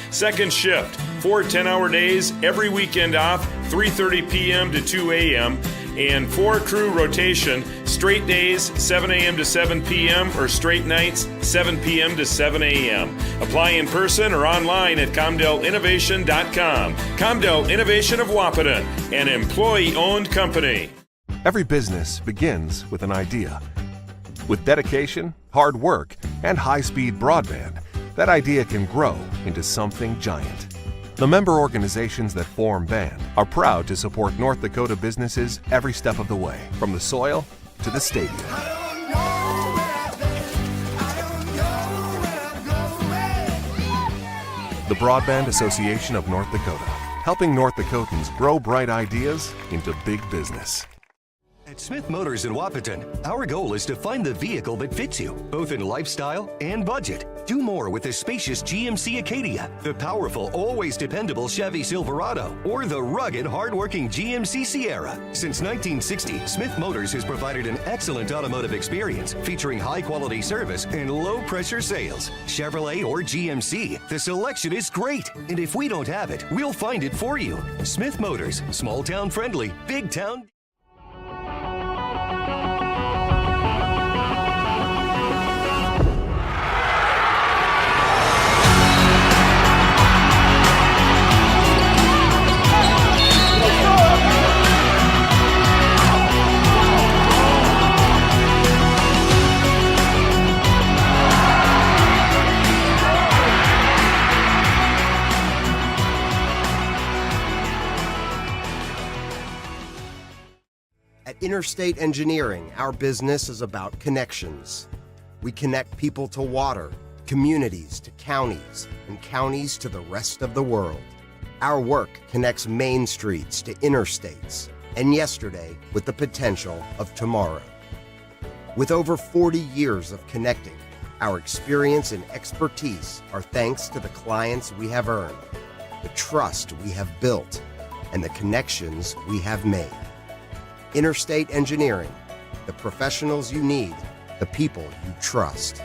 Second shift, 4 10-hour days, every weekend off, 3:30 p.m. to 2 a.m., and 4 crew rotation, straight days, 7 a.m. to 7 p.m., or straight nights, 7 p.m. to 7 a.m. Apply in person or online at ComdelInnovation.com. Comdel Innovation of Wahpeton, an employee-owned company. Every business begins with an idea. With dedication, hard work, and high-speed broadband, that idea can grow into something giant. The member organizations that form BAND are proud to support North Dakota businesses every step of the way, from the soil to the stadium. The Broadband Association of North Dakota, helping North Dakotans grow bright ideas into big business. At Smith Motors in Wahpeton, our goal is to find the vehicle that fits you, both in lifestyle and budget. Do more with the spacious GMC Acadia, the powerful, always dependable Chevy Silverado, or the rugged, hardworking GMC Sierra. Since 1960, Smith Motors has provided an excellent automotive experience featuring high-quality service and low-pressure sales. Chevrolet or GMC, the selection is great. And if we don't have it, we'll find it for you. Smith Motors, small-town friendly, big-town. At Interstate Engineering, our business is about connections. We connect people to water, communities to counties, and counties to the rest of the world. Our work connects main streets to interstates, and yesterday with the potential of tomorrow. With over 40 years of connecting, our experience and expertise are thanks to the clients we have earned, the trust we have built, and the connections we have made. Interstate Engineering, the professionals you need, the people you trust.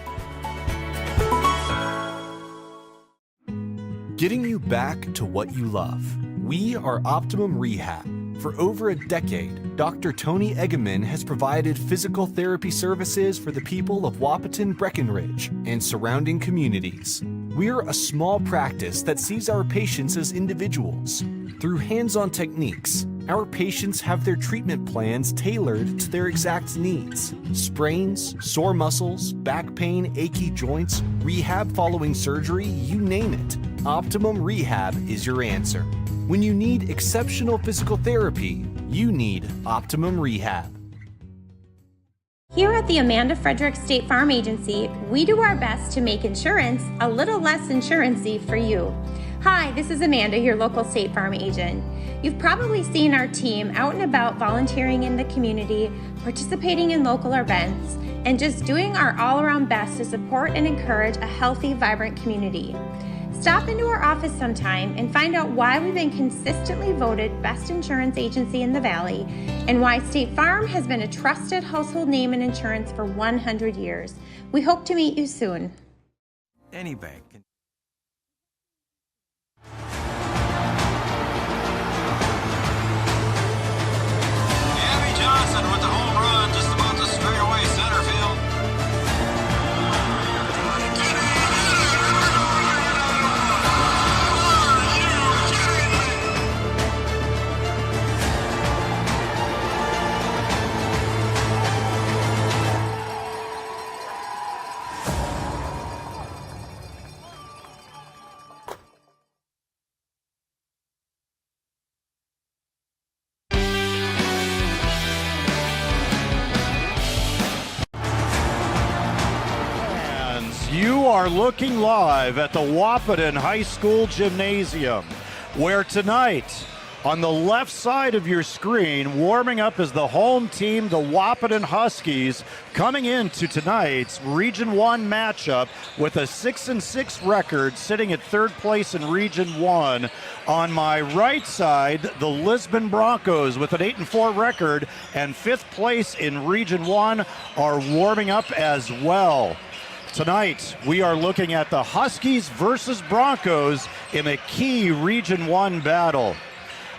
Getting you back to what you love. We are Optimum Rehab. For over a decade, Dr. Tony Eggeman has provided physical therapy services for the people of Wahpeton, Breckenridge, and surrounding communities. We're a small practice that sees our patients as individuals. Through hands-on techniques, our patients have their treatment plans tailored to their exact needs. Sprains, sore muscles, back pain, achy joints, rehab following surgery, you name it. Optimum Rehab is your answer. When you need exceptional physical therapy, you need Optimum Rehab. Here at the Amanda Frederick State Farm Agency, we do our best to make insurance a little less insurance-y for you. Hi, this is Amanda, your local State Farm agent. You've probably seen our team out and about volunteering in the community, participating in local events, and just doing our all-around best to support and encourage a healthy, vibrant community. Stop into our office sometime and find out why we've been consistently voted best insurance agency in the Valley and why State Farm has been a trusted household name in insurance for 100 years. We hope to meet you soon. Any bank can. Abby Johnson with the home run just about to straightaway center field. You are looking live at the Wahpeton High School Gymnasium, where tonight, on the left side of your screen, warming up is the home team, the Wahpeton Huskies, coming into tonight's Region 1 matchup with a 6-6 record, sitting at third place in Region 1. On my right side, the Lisbon Broncos with an 8-4 record and fifth place in Region 1 are warming up as well. Tonight, we are looking at the Huskies versus Broncos in a key Region 1 battle.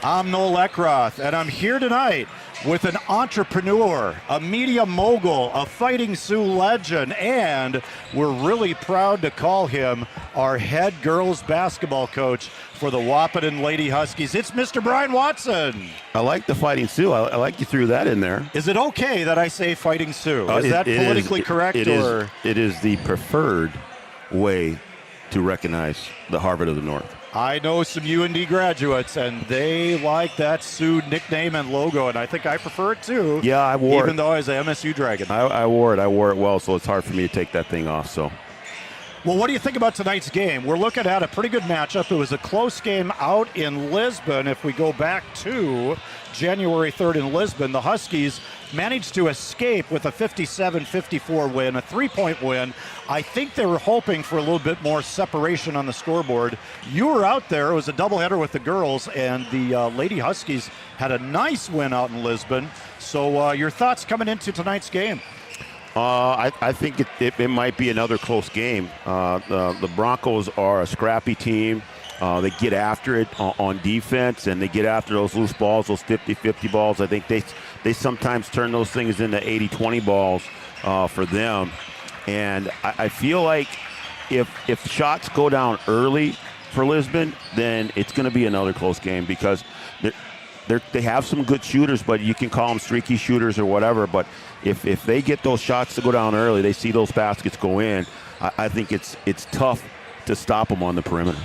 I'm Noel Eckroth, and I'm here tonight with an entrepreneur, a media mogul, a Fighting Sioux legend, and we're really proud to call him our head girls basketball coach for the Wahpeton Lady Huskies. It's Mr. Brian Watson. I like the Fighting Sioux. I like you threw that in there. Is it okay that I say Fighting Sioux? Is that politically correct? It is the preferred way to recognize the Harvard of the North. I know some UND graduates, and they like that Sioux nickname and logo, and I think I prefer it too. Yeah, I wore it. Even though I was an MSU Dragon. I wore it. I wore it well, so it's hard for me to take that thing off. So. Well, what do you think about tonight's game? We're looking at a pretty good matchup. It was a close game out in Lisbon. If we go back to January 3rd in Lisbon, the Huskies managed to escape with a 57-54 win, a three-point win. I think they were hoping for a little bit more separation on the scoreboard. You were out there. It was a doubleheader with the girls, and the Lady Huskies had a nice win out in Lisbon. So your thoughts coming into tonight's game? I think it might be another close game. The Broncos are a scrappy team. They get after it on defense, and they get after those loose balls, those 50-50 balls. I think they sometimes turn those things into 80-20 balls for them. And I feel like if shots go down early for Lisbon, then it's going to be another close game because they have some good shooters, but you can call them streaky shooters or whatever. But if they get those shots to go down early, they see those baskets go in, I think it's tough to stop them on the perimeter.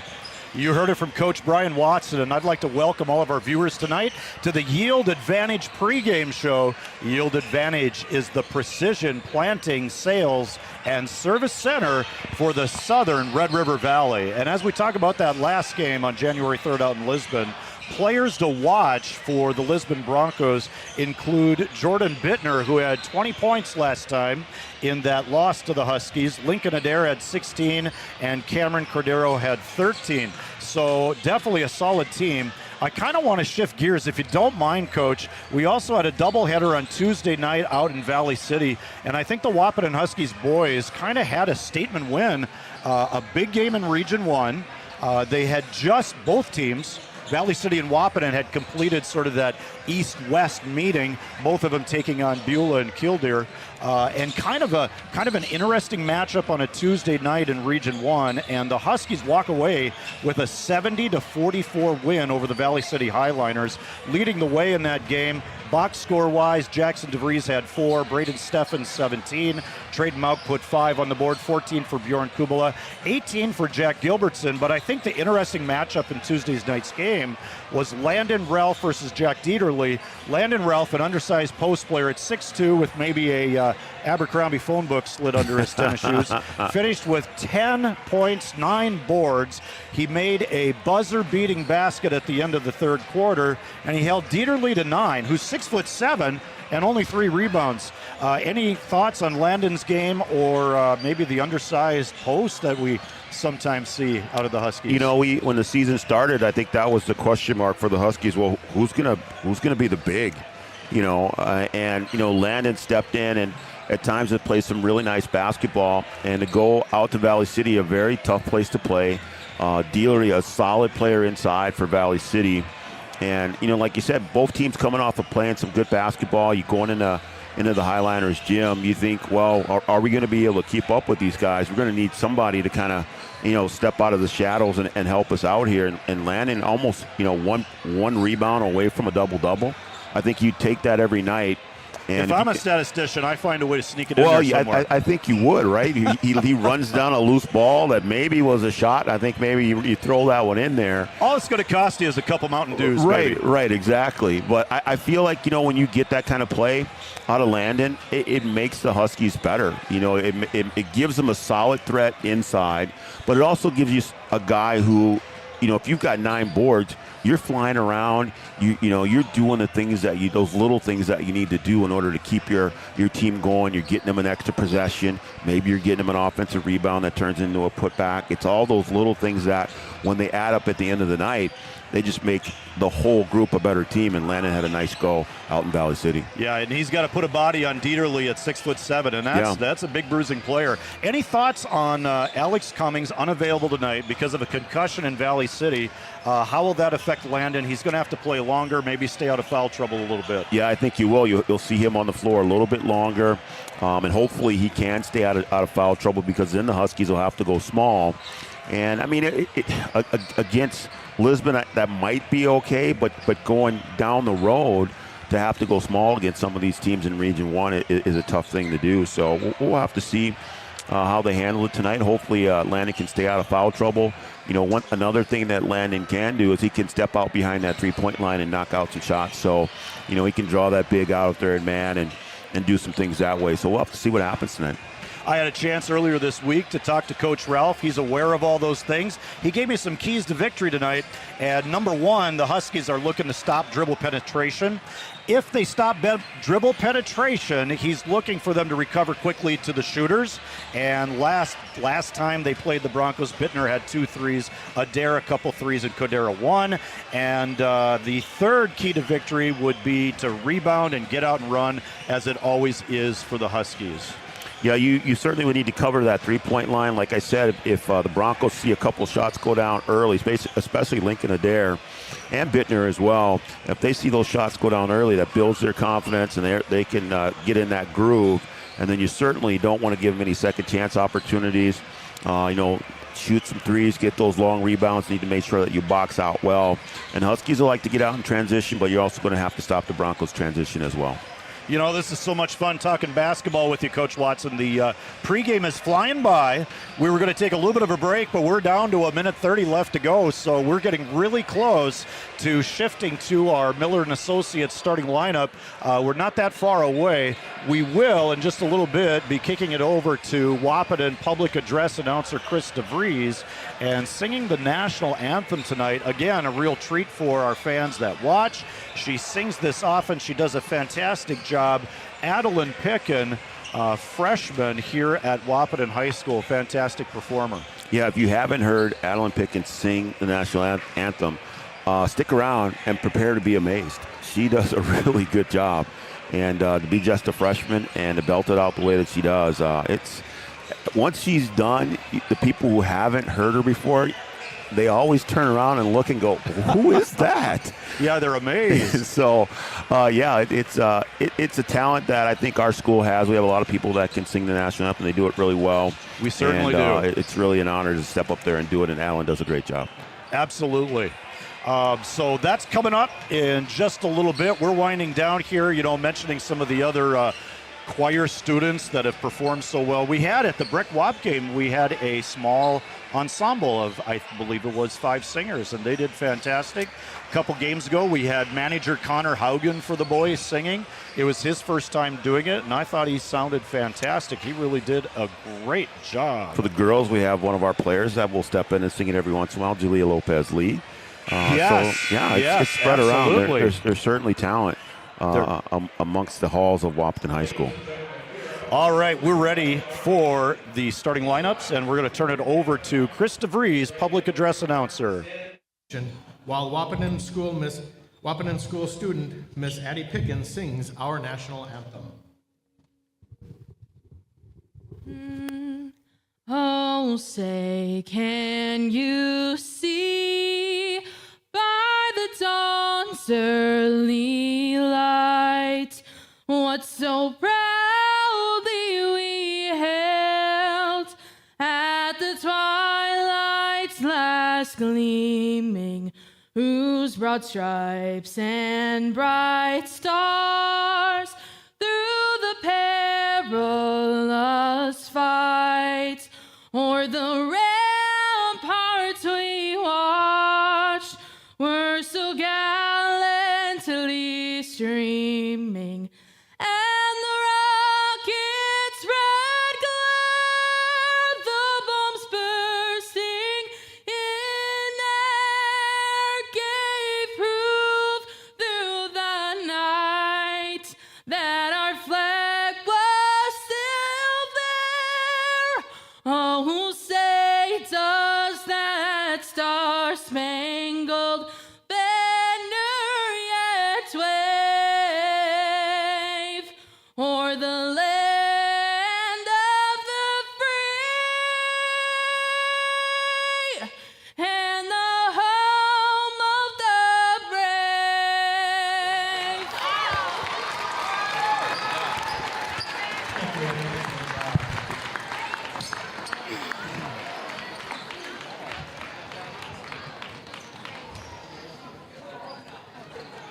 You heard it from Coach Brian Watson, and I'd like to welcome all of our viewers tonight to the Yield Advantage pregame show. Yield Advantage is the precision planting, sales, and service center for the southern Red River Valley. And as we talk about that last game on January 3rd out in Lisbon, players to watch for the Lisbon Broncos include Jordan Bittner, who had 20 points last time in that loss to the Huskies. Lincoln Adair had 16, and Cameron Cordero had 13. So definitely a solid team. I kind of want to shift gears, if you don't mind, Coach. We also had a doubleheader on Tuesday night out in Valley City, and I think the Wahpeton Huskies boys kind of had a statement win, a big game in Region 1. They had just both teams, Valley City and Wahpeton, had completed sort of that east-west meeting, both of them taking on Beulah and Killdeer, and kind of an interesting matchup on a Tuesday night in Region 1, and the Huskies walk away with a 70-44 win over the Valley City Highliners, leading the way in that game. Box score-wise, Jackson DeVries had 4, Braden Steffens 17, Traden Mauk put 5 on the board, 14 for Bjorn Kubala, 18 for Jack Gilbertson. But I think the interesting matchup in Tuesday's night's game was Landon Ralph versus Jack Dieterle. Landon Ralph, an undersized post player at 6'2", with maybe a Abercrombie phone book slid under his tennis shoes, finished with 10 points, 9 boards. He made a buzzer-beating basket at the end of the third quarter, and he held Dieterle to 9, who's 6'7", and only 3 rebounds. Any thoughts on Landon's game, or maybe the undersized post that we sometimes see out of the Huskies? You know, when the season started, I think that was the question mark for the Huskies. Well, who's gonna be the big? And Landon stepped in and at times have played some really nice basketball. And to go out to Valley City, a very tough place to play. Dieterle, a solid player inside for Valley City. And, like you said, both teams coming off of playing some good basketball. You going into the Highliners gym, you think, well, are we going to be able to keep up with these guys? We're going to need somebody to kind of, step out of the shadows and help us out here. And Landon almost, one rebound away from a double-double. I think you take that every night. And if I'm a statistician, I find a way to sneak it in there somewhere. I think you would, right? he runs down a loose ball that maybe was a shot. I think maybe you throw that one in there. All it's going to cost you is a couple Mountain Dews. Right, exactly. But I feel like, when you get that kind of play out of Landon, it makes the Huskies better. It gives them a solid threat inside, but it also gives you a guy who if you've got 9 boards, you're flying around. You're doing the things those little things that you need to do in order to keep your team going. You're getting them an extra possession. Maybe you're getting them an offensive rebound that turns into a putback. It's all those little things that, when they add up at the end of the night, they just make the whole group a better team, and Landon had a nice go out in Valley City. Yeah, and he's got to put a body on Dieterle at 6'7", and that's a big bruising player. Any thoughts on Alex Cummings, unavailable tonight because of a concussion in Valley City? How will that affect Landon? He's going to have to play longer, maybe stay out of foul trouble a little bit. Yeah, I think you will. You'll see him on the floor a little bit longer, and hopefully he can stay out of foul trouble, because then the Huskies will have to go small. And, I mean, against Lisbon, that might be okay, but going down the road to have to go small against some of these teams in Region 1 is a tough thing to do. So we'll have to see how they handle it tonight. Hopefully Landon can stay out of foul trouble. Another thing that Landon can do is he can step out behind that three-point line and knock out some shots. So, he can draw that big out of third man and do some things that way. So we'll have to see what happens tonight. I had a chance earlier this week to talk to Coach Ralph. He's aware of all those things. He gave me some keys to victory tonight. And number one, the Huskies are looking to stop dribble penetration. If they stop dribble penetration, he's looking for them to recover quickly to the shooters. And last time they played the Broncos, Bittner had 2 threes, Adair a couple threes, and Kodera 1. And the third key to victory would be to rebound and get out and run, as it always is for the Huskies. Yeah, you certainly would need to cover that three-point line. Like I said, if the Broncos see a couple shots go down early, especially Lincoln Adair and Bittner as well, if they see those shots go down early, that builds their confidence, and they can get in that groove. And then you certainly don't want to give them any second-chance opportunities. Shoot some threes, get those long rebounds. Need to make sure that you box out well. And Huskies will like to get out in transition, but you're also going to have to stop the Broncos' transition as well. This is so much fun talking basketball with you, Coach Watson. The pregame is flying by. We were going to take a little bit of a break, but we're down to 1:30 left to go, so we're getting really close to shifting to our Miller & Associates starting lineup. We're not that far away. We will, in just a little bit, be kicking it over to Wahpeton public address announcer Chris DeVries and singing the national anthem tonight. Again, a real treat for our fans that watch. She sings this often. She does a fantastic job. Adeline Pickin, freshman here at Wahpeton High School, fantastic performer. Yeah, if you haven't heard Adeline Pickin sing the national anthem, stick around and prepare to be amazed. She does a really good job. And to be just a freshman and to belt it out the way that she does, once she's done, the people who haven't heard her before, they always turn around and look and go, who is that? Yeah, they're amazed. So, it's a talent that I think our school has. We have a lot of people that can sing the national anthem, and they do it really well. We certainly do. It's really an honor to step up there and do it, and Alan does a great job. Absolutely. So that's coming up in just a little bit. We're winding down here, mentioning some of the other choir students that have performed so well. We had at the Brick Wahpeton, we had a small ensemble of, I believe it was 5 singers, and they did fantastic. A couple games ago, we had manager Connor Haugen for the boys singing. It was his first time doing it, and I thought he sounded fantastic. He really did a great job. For the girls, we have one of our players that will step in and sing it every once in a while, Julia Lopez-Lee. Yes. So, it's spread absolutely. around. There's certainly talent amongst the halls of Wahpeton High School. All right, we're ready for the starting lineups, and we're going to turn it over to Chris DeVries, public address announcer. While Wahpeton School student Miss Addie Pickens sings our national anthem. Oh, say, can you see by the dawn's early light what so proudly we hailed at the twilight's last gleaming, whose broad stripes and bright stars through the perilous fight o'er the ramparts we watched were so gallantly streaming, and the rocket's red glare, the bombs bursting in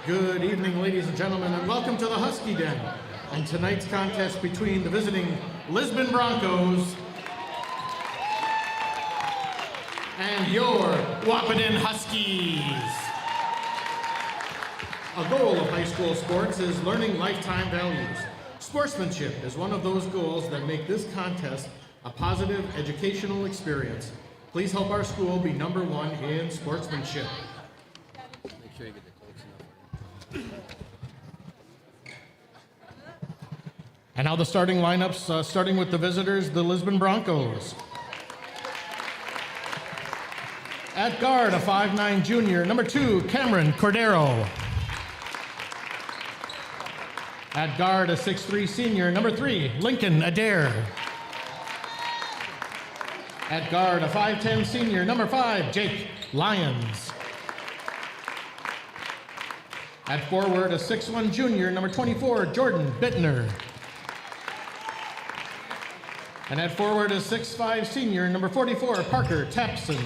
Good evening, ladies and gentlemen, and welcome to the Husky Den. And tonight's contest between the visiting Lisbon Broncos and your Wahpeton Huskies. A goal of high school sports is learning lifetime values. Sportsmanship is one of those goals that make this contest a positive educational experience. Please help our school be number one in sportsmanship. Make sure you get the Cokes enough. And now the starting lineups, starting with the visitors, the Lisbon Broncos. At guard, a 5'9" junior, number 2, Cameron Cordero. At guard, a 6'3" senior, number 3, Lincoln Adair. At guard, a 5'10" senior, number 5, Jake Lyons. At forward, a 6'1" junior, number 24, Jordan Bittner. And at forward, a 6'5" senior, number 44, Parker Tapson.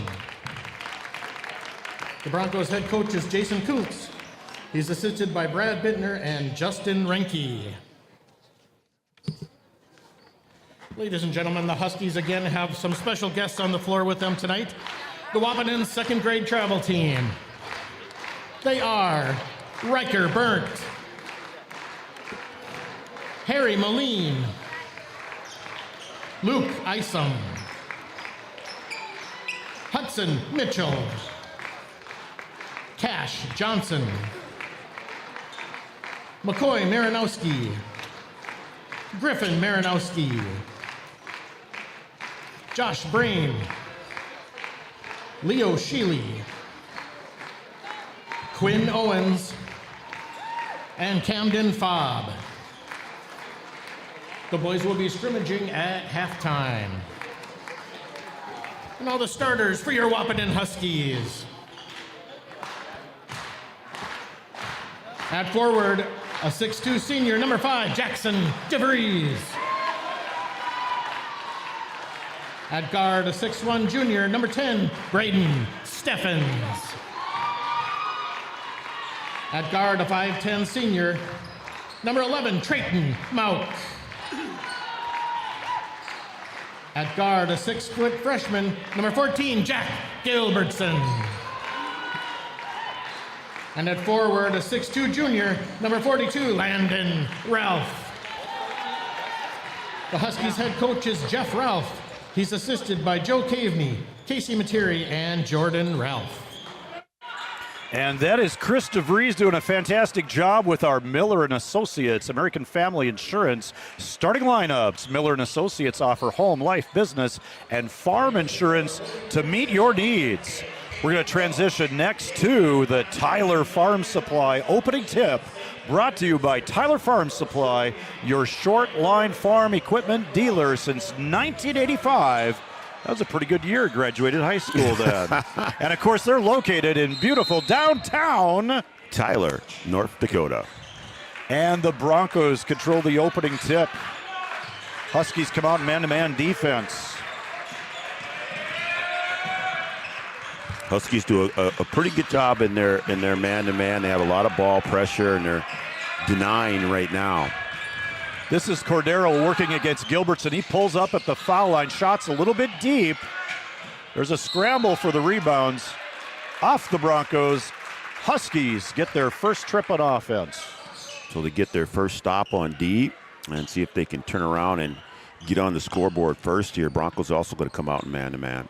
The Broncos head coach is Jason Kuntz. He's assisted by Brad Bittner and Justin Renke. Ladies and gentlemen, the Huskies again have some special guests on the floor with them tonight. The Wahpeton second grade travel team. They are Riker Burnt, Harry Moline, Luke Isom, Hudson Mitchell, Cash Johnson, McCoy Marinowski, Griffin Marinowski, Josh Brain, Leo Sheely, Quinn Owens, and Camden Fobb. The boys will be scrimmaging at halftime. And all the starters for your Wahpeton Huskies. At forward, a 6'2" senior, number 5, Jackson DeVries. At guard, a 6'1" junior, number 10, Braden Steffens. At guard, a 5'10" senior, number 11, Trayton Mount. At guard, a 6-foot freshman, number 14, Jack Gilbertson. And at forward, a 6'2" junior, number 42, Landon Ralph. The Huskies head coach is Jeff Ralph. He's assisted by Joe Caveney, Casey Materi, and Jordan Ralph. And that is Chris DeVries doing a fantastic job with our Miller & Associates, American Family Insurance. Starting lineups, Miller & Associates offer home, life, business, and farm insurance to meet your needs. We're going to transition next to the Tyler Farm Supply opening tip, brought to you by Tyler Farm Supply, your short line farm equipment dealer since 1985. That was a pretty good year, graduated high school then. And of course, they're located in beautiful downtown Tyler, North Dakota. And the Broncos control the opening tip. Huskies come out in man-to-man defense. Huskies do a pretty good job in their man-to-man. They have a lot of ball pressure, and they're denying right now. This is Cordero working against Gilbertson. He pulls up at the foul line. Shots a little bit deep. There's a scramble for the rebounds. Off the Broncos. Huskies get their first trip on offense. So they get their first stop on D and see if they can turn around and get on the scoreboard first here. Broncos also going to come out in man-to-man.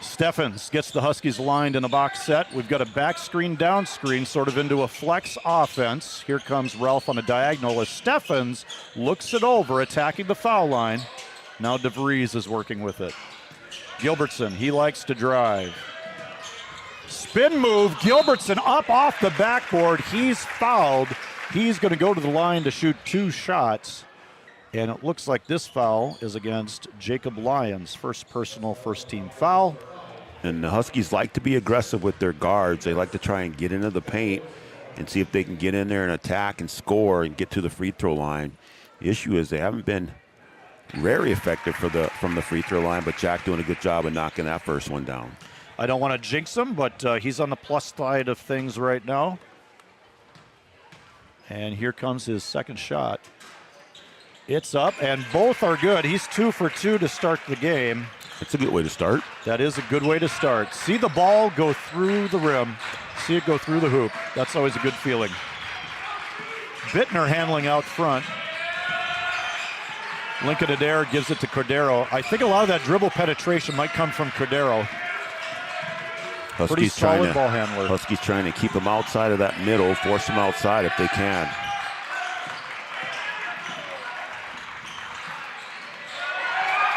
Steffens gets the Huskies lined in a box set. We've got a back screen, down screen, sort of into a flex offense. Here comes Ralph on a diagonal as Steffens looks it over, attacking the foul line. Now DeVries is working with it. Gilbertson, he likes to drive. Spin move, Gilbertson up off the backboard. He's fouled. He's going to go to the line to shoot 2 shots. And it looks like this foul is against Jacob Lyons. First personal, first team foul. And the Huskies like to be aggressive with their guards. They like to try and get into the paint and see if they can get in there and attack and score and get to the free throw line. The issue is they haven't been very effective from the free throw line, but Jack doing a good job of knocking that first one down. I don't want to jinx him, but he's on the plus side of things right now. And here comes his second shot. It's up, and both are good. He's 2 for 2 to start the game. That's a good way to start. That is a good way to start. See the ball go through the rim. See it go through the hoop. That's always a good feeling. Bittner handling out front. Lincoln Adair gives it to Cordero. I think a lot of that dribble penetration might come from Cordero. Pretty solid ball handler. Huskies trying to keep him outside of that middle, force him outside if they can.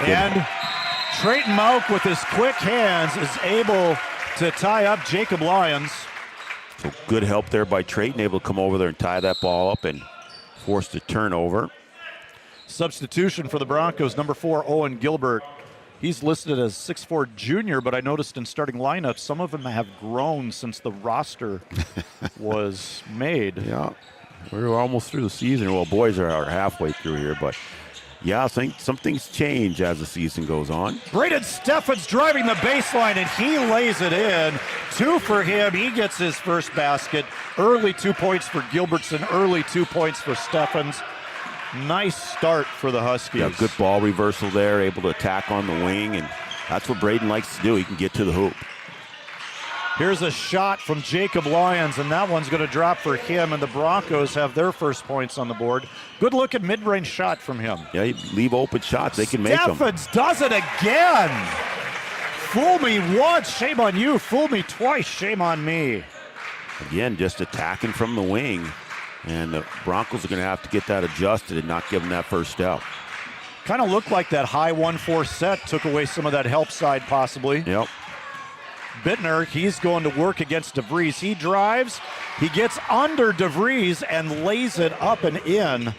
And Trayton Mauk with his quick hands is able to tie up Jacob Lyons. So good help there by Trayton, able to come over there and tie that ball up and force the turnover. Substitution for the Broncos, number 4, Owen Gilbert. He's listed as 6'4" junior, but I noticed in starting lineups, some of them have grown since the roster was made. Yeah, we're almost through the season. Well, boys are halfway through here, but yeah, I think some things change as the season goes on. Braden Steffens driving the baseline, and he lays it in. 2 for him. He gets his first basket. Early 2 points for Gilbertson. Early 2 points for Steffens. Nice start for the Huskies. Yeah, good ball reversal there, able to attack on the wing, and that's what Braden likes to do. He can get to the hoop. Here's a shot from Jacob Lyons, and that one's going to drop for him, and the Broncos have their first points on the board. Good looking mid-range shot from him. Yeah, you leave open shots, they can make them. Steffens does it again. Fool me once, shame on you. Fool me twice, shame on me. Again, just attacking from the wing. And the Broncos are going to have to get that adjusted and not give them that first step. Kind of looked like that high 1-4 set took away some of that help side possibly. Yep. Bittner, he's going to work against DeVries. He drives, he gets under DeVries and lays it up and in.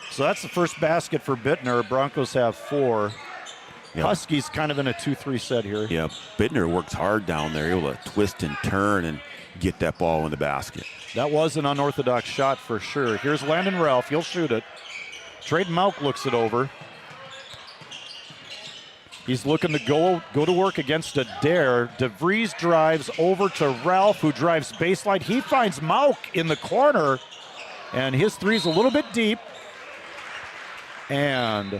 So that's the first basket for Bittner. Broncos have 4. Yep. Huskies kind of in a 2-3 set here. Yeah, Bittner works hard down there, able to twist and turn and get that ball in the basket. That was an unorthodox shot for sure. Here's Landon Ralph. He'll shoot it. Trayton Mauk looks it over. He's looking to go to work against Adair. DeVries drives over to Ralph, who drives baseline. He finds Mauk in the corner, and his three's a little bit deep. And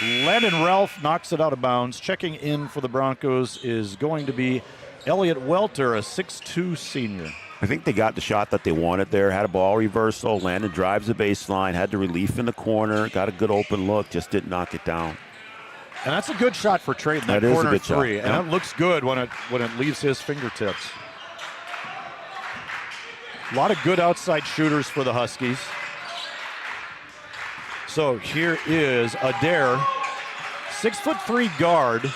Landon Ralph knocks it out of bounds. Checking in for the Broncos is going to be Elliot Welter, a 6'2" senior. I think they got the shot that they wanted there. Had a ball reversal. Landon drives the baseline. Had the relief in the corner. Got a good open look. Just didn't knock it down. And that's a good shot for Trayton. That is corner a good three. Shot. And yep. it looks good when it leaves his fingertips. A lot of good outside shooters for the Huskies. So here is Adair, 6'3" guard.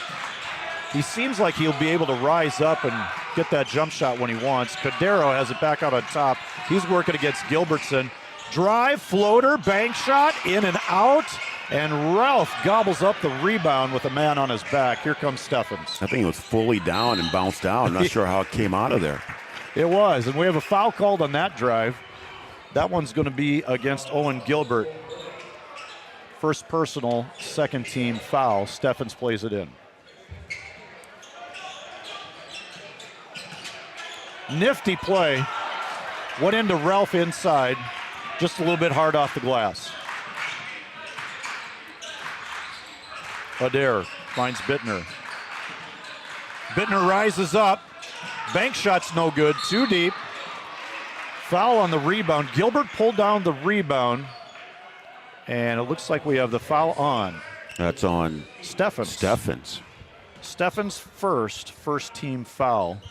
He seems like he'll be able to rise up and get that jump shot when he wants. Cordero has it back out on top. He's working against Gilbertson. Drive, floater, bank shot, in and out. And Ralph gobbles up the rebound with a man on his back. Here comes Steffens. I think it was fully down and bounced out. I'm not sure how it came out of there. It was, and we have a foul called on that drive. That one's going to be against Owen Gilbert. First personal, second team foul. Steffens plays it in. Nifty play. Went into Ralph inside. Just a little bit hard off the glass. Adair finds Bittner. Bittner rises up. Bank shot's no good. Too deep. Foul on the rebound. Gilbert pulled down the rebound. And it looks like we have the foul on. That's on Steffens. Steffens first team foul.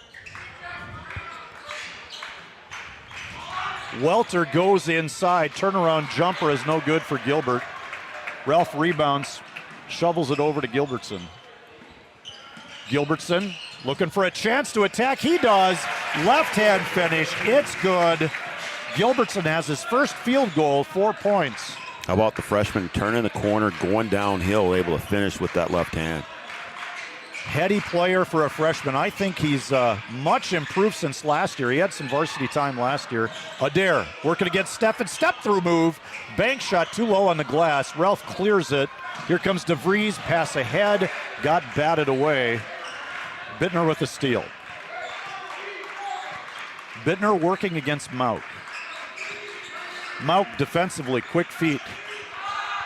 Welter goes inside. Turnaround jumper is no good for Gilbert. Ralph rebounds, shovels it over to Gilbertson. Gilbertson looking for a chance to attack. He does. Left hand finish. It's good. Gilbertson has his first field goal, 4 points. How about the freshman turning the corner, going downhill, able to finish with that left hand? Heady player for a freshman. I think he's much improved since last year. He had some varsity time last year. Adair working against Steffens. Step through move. Bank shot too low on the glass. Ralph clears it. Here comes DeVries. Pass ahead. Got batted away. Bittner with the steal. Bittner working against Mauk. Mauk defensively, quick feet.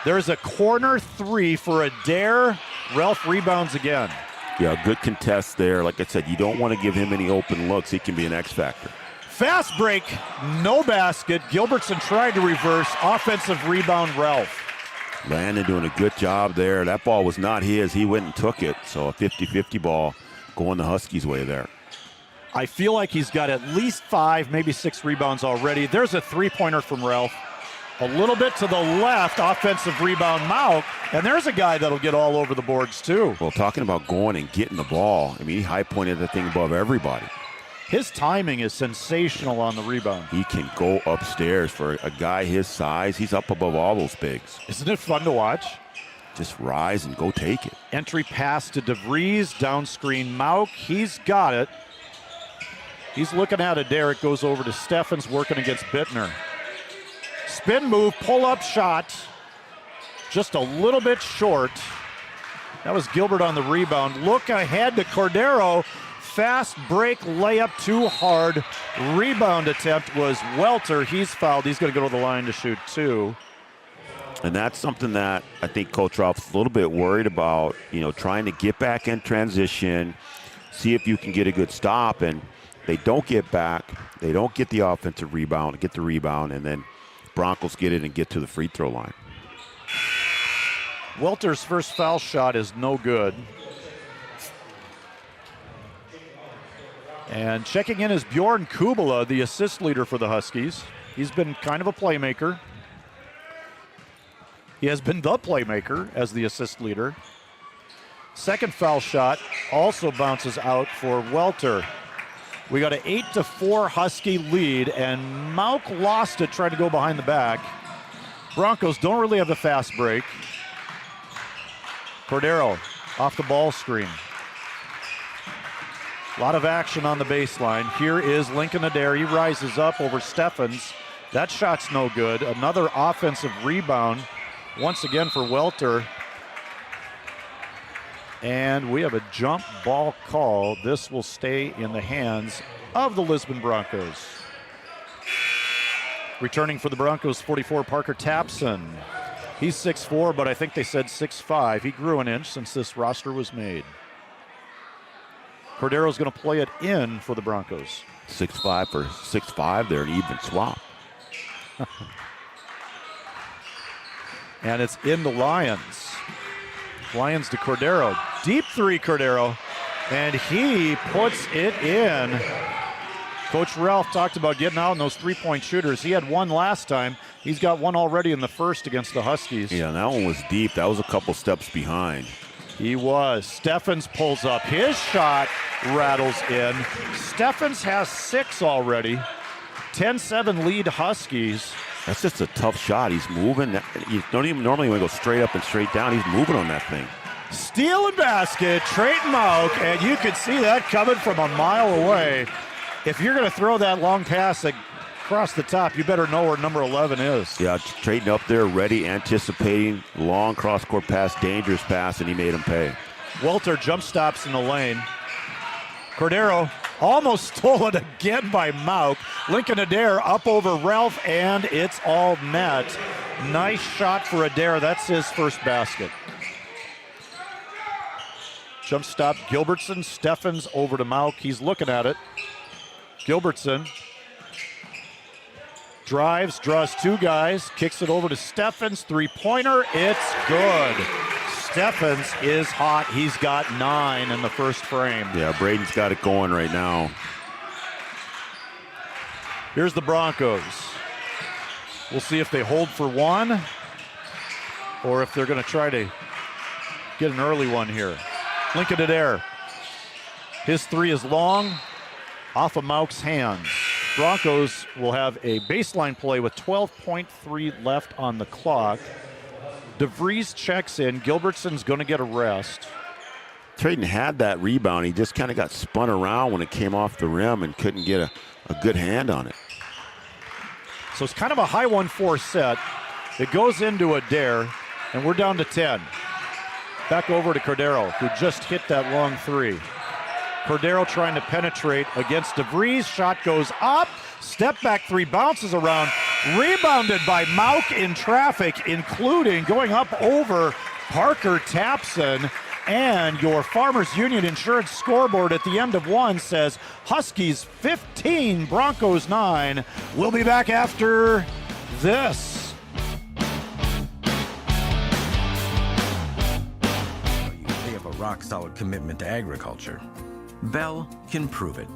There's a corner three for Adair. Ralph rebounds again. Yeah, good contest there. Like I said, you don't want to give him any open looks. He can be an X factor. Fast break, no basket. Gilbertson tried to reverse. Offensive rebound, Ralph. Landon doing a good job there. That ball was not his. He went and took it. So a 50-50 ball going the Huskies' way there. I feel like he's got at least 5, maybe 6 rebounds already. There's a three-pointer from Ralph. A little bit to the left, offensive rebound, Mauk. And there's a guy that'll get all over the boards, too. Well, talking about going and getting the ball, I mean, he high-pointed the thing above everybody. His timing is sensational on the rebound. He can go upstairs for a guy his size. He's up above all those bigs. Isn't it fun to watch? Just rise and go take it. Entry pass to DeVries, down screen Mauk. He's got it. He's looking at it. Derek goes over to Steffens, working against Bittner. Spin move, pull-up shot. Just a little bit short. That was Gilbert on the rebound. Look ahead to Cordero. Fast break, layup too hard. Rebound attempt was Welter. He's fouled. He's going to go to the line to shoot 2. And that's something that I think Coach Ralph's a little bit worried about, trying to get back in transition, see if you can get a good stop. And they don't get back. They don't get the offensive rebound, get the rebound, and then Broncos get it and get to the free throw line. Welter's first foul shot is no good. And checking in is Bjorn Kubala, the assist leader for the Huskies. He's been kind of a playmaker. He has been the playmaker as the assist leader. Second foul shot also bounces out for Welter. We got an 8-4 Husky lead, and Mauk lost it trying to go behind the back. Broncos don't really have the fast break. Cordero off the ball screen. A lot of action on the baseline. Here is Lincoln Adair. He rises up over Steffens. That shot's no good. Another offensive rebound, once again for Welter. And we have a jump ball call. This will stay in the hands of the Lisbon Broncos. Returning for the Broncos, 44, Parker Tapson. He's 6'4", but I think they said 6'5". He grew an inch since this roster was made. Cordero's going to play it in for the Broncos. 6'5" for 6'5", they're an even swap. And it's in the Lions. Lions to Cordero. Deep three, Cordero. And he puts it in. Coach Ralph talked about getting out in those three-point shooters. He had one last time. He's got one already in the first against the Huskies. Yeah, that one was deep. That was a couple steps behind. He was. Steffens pulls up. His shot rattles in. Steffens has 6 already. 10-7 lead Huskies. That's just a tough shot. He's moving. You don't even normally want to go straight up and straight down. He's moving on that thing. Steal and basket, Trayton Mauk, and you could see that coming from a mile away. If you're going to throw that long pass across the top, you better know where number 11 is. Yeah, Trayton up there, ready, anticipating, long cross-court pass, dangerous pass, and he made him pay. Welter jump stops in the lane. Cordero almost stolen again by Mauk. Lincoln Adair up over Ralph, and it's all net. Nice shot for Adair. That's his first basket. Jump stop, Gilbertson, Steffens over to Mauk. He's looking at it. Gilbertson drives, draws 2 guys, kicks it over to Steffens. Three-pointer, it's good. Steffens is hot. He's got 9 in the first frame. Yeah, Braden's got it going right now. Here's the Broncos. We'll see if they hold for 1 or if they're going to try to get an early one here. Lincoln Adair. His 3 is long, off of Mauk's hands. Broncos will have a baseline play with 12.3 left on the clock. DeVries checks in. Gilbertson's going to get a rest. Trayton had that rebound. He just kind of got spun around when it came off the rim and couldn't get a good hand on it. So it's kind of a high 1-4 set. It goes into Adair, and we're down to 10. Back over to Cordero, who just hit that long 3. Cordero trying to penetrate against DeVries. Shot goes up. Step back 3 bounces around. Rebounded by Mauk in traffic, including going up over Parker Tapson. And your Farmers Union Insurance scoreboard at the end of one says Huskies 15, Broncos 9. We'll be back after this. They have a rock-solid commitment to agriculture. Bell can prove it.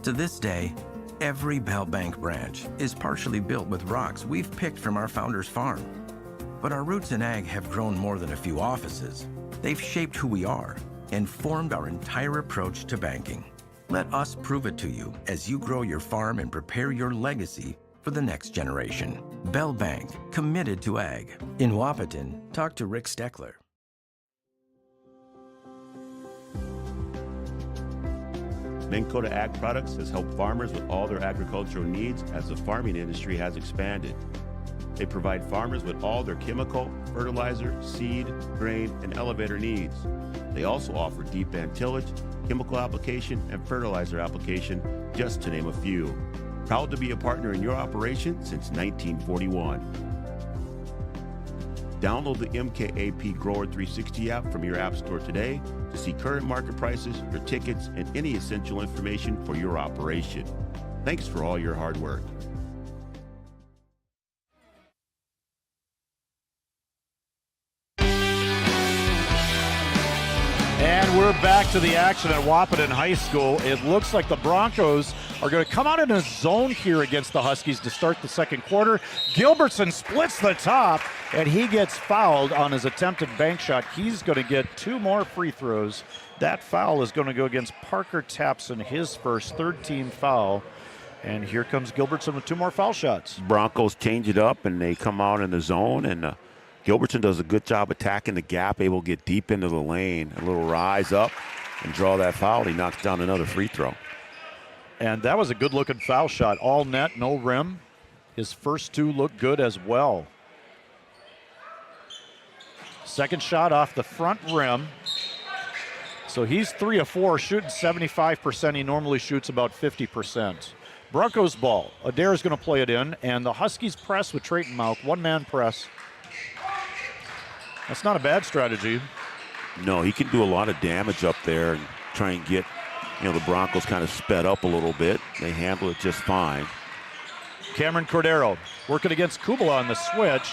To this day, every Bell Bank branch is partially built with rocks we've picked from our founder's farm. But our roots in ag have grown more than a few offices. They've shaped who we are and formed our entire approach to banking. Let us prove it to you as you grow your farm and prepare your legacy for the next generation. Bell Bank, committed to ag. In Wahpeton, talk to Rick Steckler. Minn Kota Ag Products has helped farmers with all their agricultural needs as the farming industry has expanded. They provide farmers with all their chemical, fertilizer, seed, grain, and elevator needs. They also offer deep band tillage, chemical application, and fertilizer application, just to name a few. Proud to be a partner in your operation since 1941. Download the MKAP Grower 360 app from your app store today to see current market prices, your tickets, and any essential information for your operation. Thanks for all your hard work. And we're back to the action at Wahpeton High School. It looks like the Broncos are going to come out in a zone here against the Huskies to start the second quarter. Gilbertson splits the top, and he gets fouled on his attempted bank shot. He's going to get 2 more free throws. That foul is going to go against Parker Tapson, his first third-team foul. And here comes Gilbertson with 2 more foul shots. Broncos change it up, and they come out in the zone, and Gilbertson does a good job attacking the gap, able to get deep into the lane, a little rise up and draw that foul. He knocks down another free throw. And that was a good-looking foul shot. All net, no rim. His first 2 look good as well. Second shot off the front rim. So he's 3 of 4, shooting 75%. He normally shoots about 50%. Broncos ball. Adair is going to play it in, and the Huskies press with Trayton Mauk. One-man press. That's not a bad strategy. No, he can do a lot of damage up there and try and get, the Broncos kind of sped up a little bit. They handle it just fine. Cameron Cordero working against Kubala on the switch.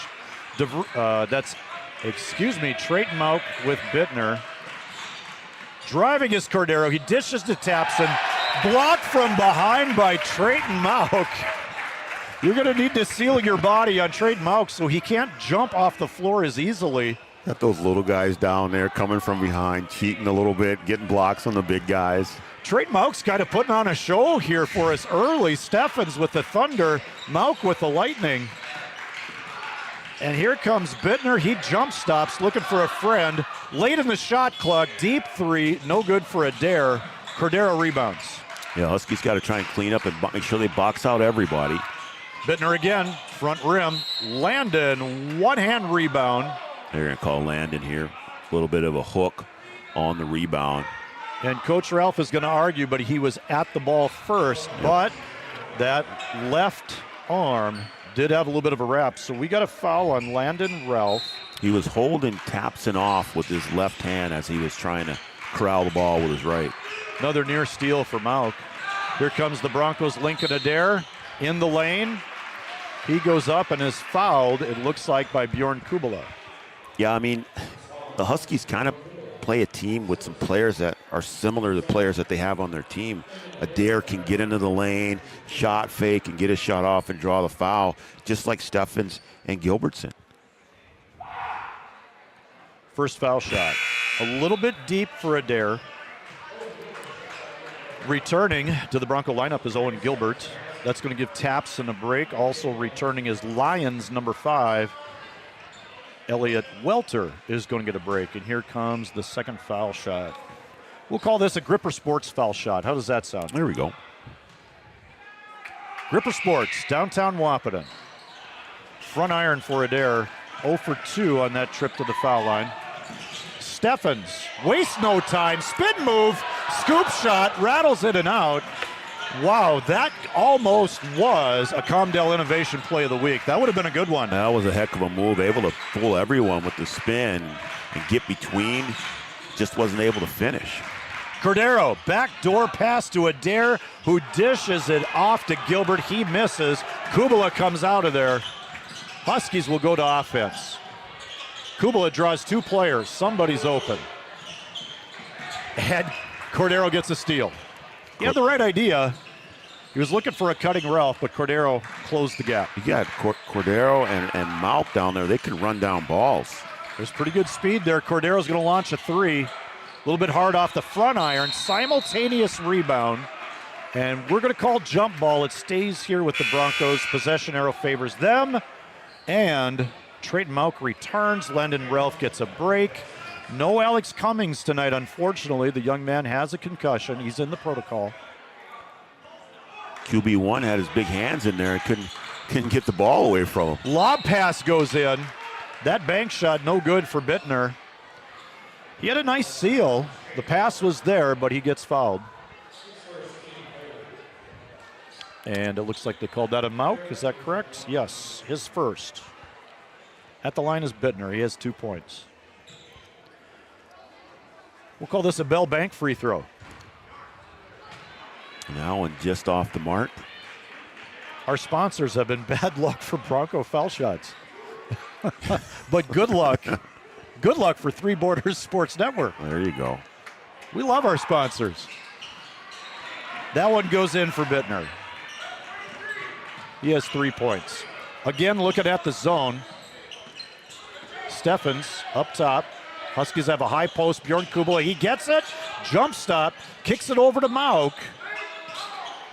Trayton Mauk with Bittner. Driving is Cordero. He dishes to Tapson. Blocked from behind by Trayton Mauk. You're going to need to seal your body on Trayton Mauk so he can't jump off the floor as easily. Got those little guys down there coming from behind, cheating a little bit, getting blocks on the big guys. Trayton Mauk's kind of putting on a show here for us early. Steffens with the Thunder, Mauk with the Lightning. And here comes Bittner. He jump stops, looking for a friend. Late in the shot clock, deep 3, no good for Adair. Cordero rebounds. Yeah, Huskies got to try and clean up and make sure they box out everybody. Bittner again, front rim. Landon, one-hand rebound. They're going to call Landon here. A little bit of a hook on the rebound. And Coach Ralph is going to argue, but he was at the ball first. Yep. But that left arm did have a little bit of a wrap. So we got a foul on Landon Ralph. He was holding Tapson off with his left hand as he was trying to corral the ball with his right. Another near steal for Mauk. Here comes the Broncos' Lincoln Adair in the lane. He goes up and is fouled, it looks like, by Bjorn Kubala. Yeah, I mean, the Huskies kind of play a team with some players that are similar to the players that they have on their team. Adair can get into the lane, shot fake, and get a shot off and draw the foul, just like Steffens and Gilbertson. First foul shot. A little bit deep for Adair. Returning to the Bronco lineup is Owen Gilbert. That's going to give Tapson a break. Also returning is Lions number 5. Elliot Welter is going to get a break. And here comes the second foul shot. We'll call this a Gripper Sports foul shot. How does that sound? There we go. Gripper Sports, downtown Wahpeton. Front iron for Adair. 0 for 2 on that trip to the foul line. Steffens, waste no time, spin move, scoop shot, rattles in and out. Wow, that almost was a Comdale Innovation Play of the Week. That would have been a good one. That was a heck of a move, able to fool everyone with the spin and get between. Just wasn't able to finish. Cordero, backdoor pass to Adair, who dishes it off to Gilbert. He misses. Kubala comes out of there. Huskies will go to offense. Kubala draws 2 players. Somebody's open. And Cordero gets a steal. He had the right idea. He was looking for a cutting Ralph, but Cordero closed the gap. You got Cordero and Mouth down there. They can run down balls. There's pretty good speed there. Cordero's going to launch a 3. A little bit hard off the front iron. Simultaneous rebound. And we're going to call jump ball. It stays here with the Broncos. Possession arrow favors them. And Trayton Mauck returns. Landon Ralph gets a break. No Alex Cummings tonight, unfortunately. The young man has a concussion. He's in the protocol. QB1 had his big hands in there and couldn't get the ball away from him. Lob pass goes in. That bank shot no good for Bittner. He had a nice seal. The pass was there, but he gets fouled. And it looks like they called that a Mauck. Is that correct? Yes, his first. At the line is Bittner. He has 2 points. We'll call this a Bell Bank free throw. Now and just off the mark. Our sponsors have been bad luck for Bronco foul shots. But good luck. Good luck for Three Borders Sports Network. There you go. We love our sponsors. That one goes in for Bittner. He has 3 points. Again, looking at the zone. Steffens up top. Huskies have a high post. Bjorn Kubala, he gets it. Jump stop. Kicks it over to Mauck.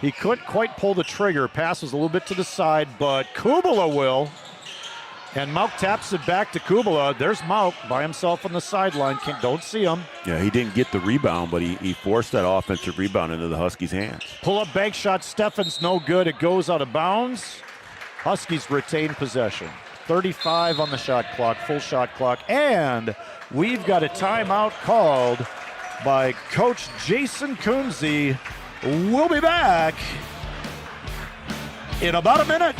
He couldn't quite pull the trigger. Passes a little bit to the side, but Kubala will. And Mauck taps it back to Kubala. There's Mauck by himself on the sideline. Don't see him. Yeah, he didn't get the rebound, but he forced that offensive rebound into the Huskies' hands. Pull-up bank shot. Steffens no good. It goes out of bounds. Huskies retain possession. 35 on the shot clock, full shot clock. And we've got a timeout called by Coach Jason Kunze. We'll be back in about a minute.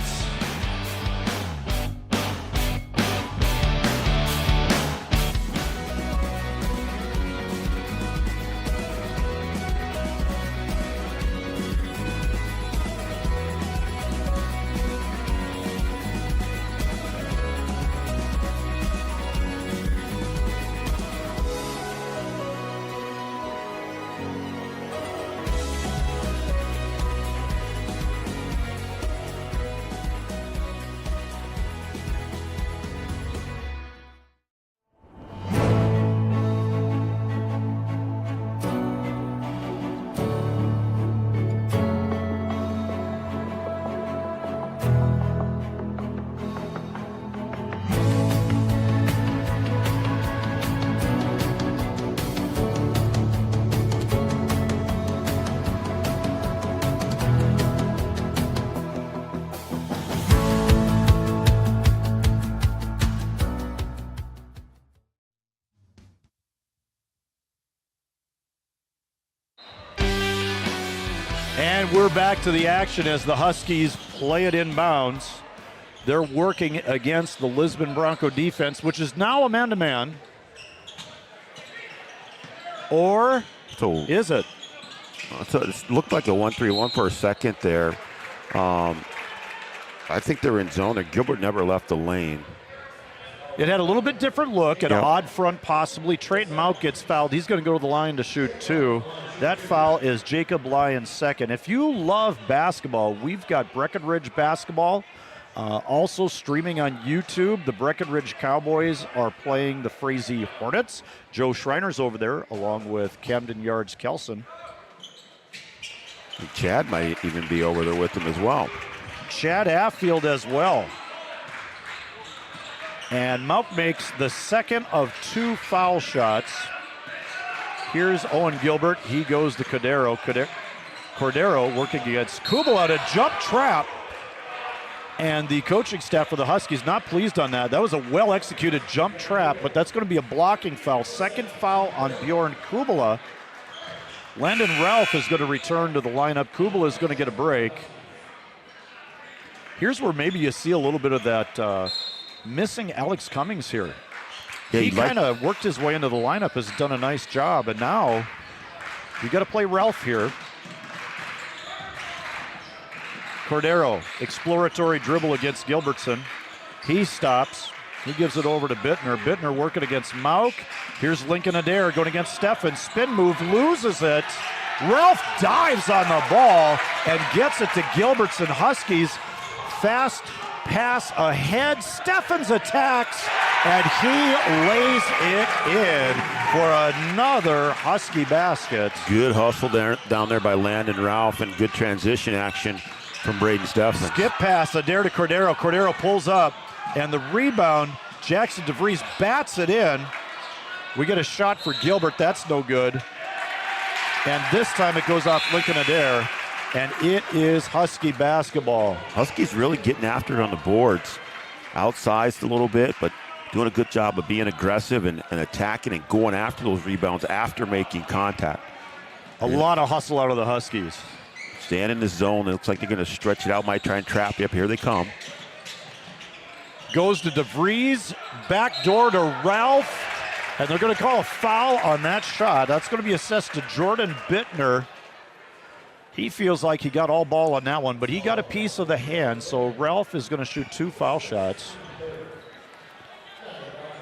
And we're back to the action as the Huskies play it inbounds. They're working against the Lisbon Bronco defense, which is now a man-to-man. Or is it? It looked like a 1-3-1 for a second there. I think they're in zone. Gilbert never left the lane. It had a little bit different look, an odd front possibly. Trayton Mauck gets fouled. He's going to go to the line to shoot 2. That foul is Jacob Lyons second. If you love basketball, we've got Breckenridge basketball also streaming on YouTube. The Breckenridge Cowboys are playing the Frazee Hornets. Joe Schreiner's over there along with Camden Yards Kelson. And Chad might even be over there with them as well. Chad Affield as well. And Mauck makes the second of 2 foul shots. Here's Owen Gilbert. He goes to Cordero. Cordero working against Kubala, a jump trap. And the coaching staff for the Huskies not pleased on that. That was a well-executed jump trap, but that's going to be a blocking foul. Second foul on Bjorn Kubala. Landon Ralph is going to return to the lineup. Kubel is going to get a break. Here's where maybe you see a little bit of that missing Alex Cummings here. Yeah, he kind of worked his way into the lineup, has done a nice job, and now you got to play Ralph here. Cordero, exploratory dribble against Gilbertson. He stops. He gives it over to Bittner. Bittner working against Mauk. Here's Lincoln Adair going against Steffen. Spin move, loses it. Ralph dives on the ball and gets it to Gilbertson. Huskies fast pass ahead. Steffens attacks, and he lays it in for another Husky basket. Good hustle down there by Landon Ralph, and good transition action from Braden Steffens. Skip pass, Adair to Cordero. Cordero pulls up, and the rebound, Jackson DeVries bats it in. We get a shot for Gilbert. That's no good. And this time it goes off Lincoln Adair, and it is Husky basketball. Huskies really getting after it on the boards. Outsized a little bit, but doing a good job of being aggressive and attacking and going after those rebounds after making contact. A lot of hustle out of the Huskies. Stand in the zone. It looks like they're going to stretch it out. Might try and trap you up. Here they come. Goes to DeVries. Back door to Ralph. And they're going to call a foul on that shot. That's going to be assessed to Jordan Bittner. He feels like he got all ball on that one, but he got a piece of the hand, so Ralph is going to shoot 2 foul shots.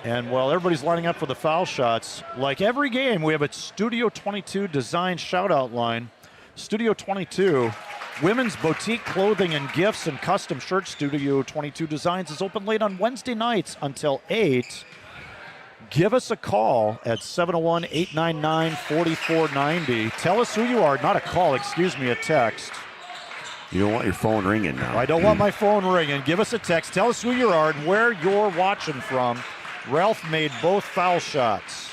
And while everybody's lining up for the foul shots, like every game, we have a Studio 22 design shout-out line. Studio 22, women's boutique clothing and gifts and custom shirt. Studio 22 Designs is open late on Wednesday nights until 8. Give us a call at 701-899-4490. Tell us who you are. Not a call, excuse me, a text. You don't want your phone ringing now. I don't want my phone ringing. Give us a text. Tell us who you are and where you're watching from. Ralph made both foul shots.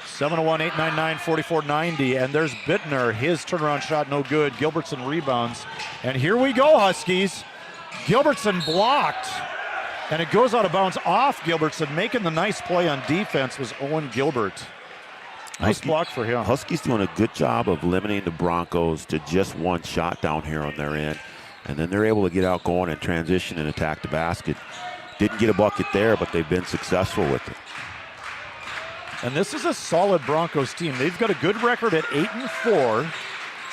701-899-4490. And there's Bittner. His turnaround shot no good. Gilbertson rebounds. And here we go, Huskies. Gilbertson blocked. And it goes out of bounds off Gilbertson. Making the nice play on defense was Owen Gilbert. Nice block for him. Huskies doing a good job of limiting the Broncos to just one shot down here on their end. And then they're able to get out going and transition and attack the basket. Didn't get a bucket there, but they've been successful with it. And this is a solid Broncos team. They've got a good record at 8-4.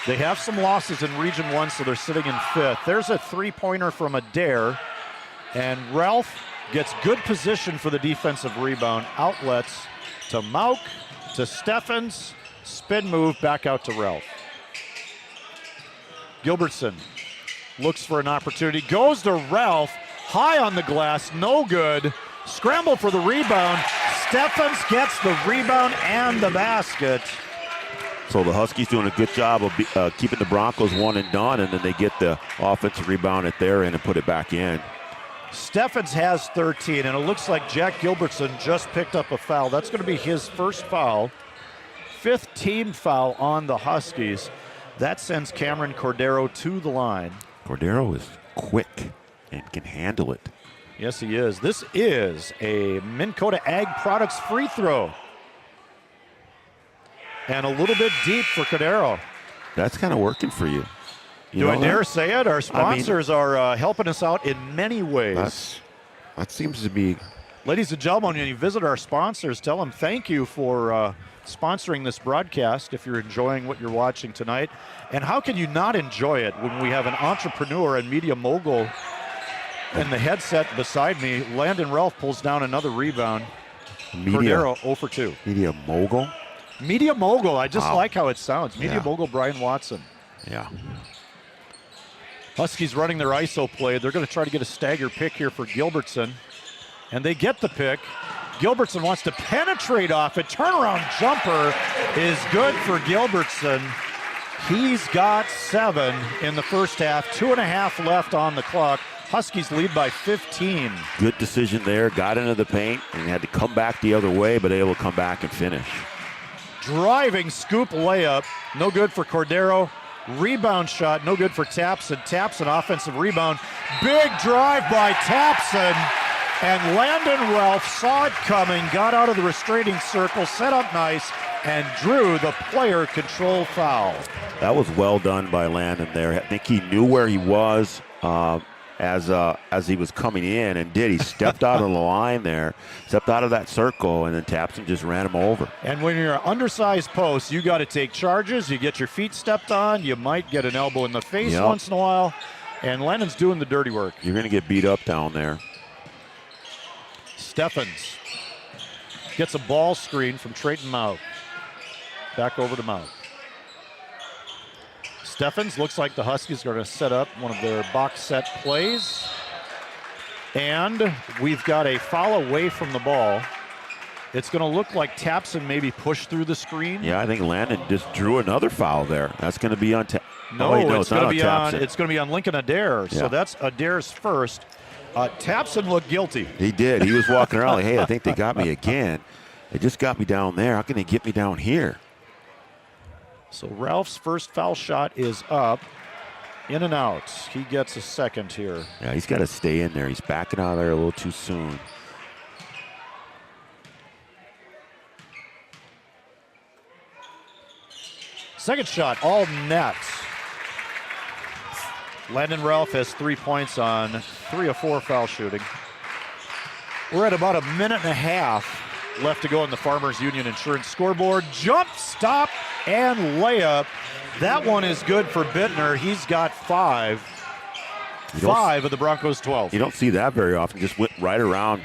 They have some losses in Region 1, so they're sitting in 5th. There's a three-pointer from Adair. And Ralph gets good position for the defensive rebound. Outlets to Mauk, to Steffens. Spin move back out to Ralph. Gilbertson looks for an opportunity. Goes to Ralph. High on the glass. No good. Scramble for the rebound. Steffens gets the rebound and the basket. So the Huskies doing a good job of keeping the Broncos one and done, and then they get the offensive rebound at their end and put it back in. Steffens has 13, and it looks like Jack Gilbertson just picked up a foul. That's going to be his first foul. 5th team foul on the Huskies. That sends Cameron Cordero to the line. Cordero is quick and can handle it. Yes, he is. This is a Minn Kota Ag Products free throw. And a little bit deep for Cordero. That's kind of working for you. Do I dare say it? Our sponsors are helping us out in many ways. That seems to be... Ladies and gentlemen, when you visit our sponsors, tell them thank you for sponsoring this broadcast if you're enjoying what you're watching tonight. And how can you not enjoy it when we have an entrepreneur and media mogul in the headset beside me? Landon Ralph pulls down another rebound. Cordero 0 for 2. Media mogul? Media mogul. I just like how it sounds. Media mogul Brian Watson. Yeah. Huskies running their ISO play. They're going to try to get a stagger pick here for Gilbertson. And they get the pick. Gilbertson wants to penetrate off it. Turnaround jumper is good for Gilbertson. He's got 7 in the first half. 2.5 left on the clock. Huskies lead by 15. Good decision there. Got into the paint and had to come back the other way, but able to come back and finish. Driving scoop layup. No good for Cordero. Rebound shot, no good for Tapson. Tapson, offensive rebound. Big drive by Tapson. And Landon Ralph saw it coming, got out of the restraining circle, set up nice, and drew the player control foul. That was well done by Landon there. I think he knew where he was as he was coming in, and he stepped out of the line there, stepped out of that circle, and then Tapson just ran him over. And when you're an undersized post, you got to take charges. You get your feet stepped on. You might get an elbow in the face once in a while. And Landon's doing the dirty work. You're going to get beat up down there. Steffens gets a ball screen from Trayton Mount. Back over to Mount. Steffens looks like the Huskies are going to set up one of their box set plays. And we've got a foul away from the ball. It's going to look like Tapson maybe pushed through the screen. Yeah, I think Landon just drew another foul there. That's going to be on No, it's going to be Tapson. It's going to be on Lincoln Adair. Yeah. So that's Adair's first. Tapson looked guilty. He did. He was walking around like, hey, I think they got me again. They just got me down there. How can they get me down here? So Ralph's first foul shot is up. In and out. He gets a second here. Yeah, he's got to stay in there. He's backing out of there a little too soon. Second shot, all net. Landon Ralph has 3 points on 3 of 4 foul shooting. We're at about a minute and a half left to go in the Farmers Union Insurance scoreboard. Jump, stop, and layup. That one is good for Bittner. He's got 5. 5 of the Broncos' 12. You don't see that very often. Just went right around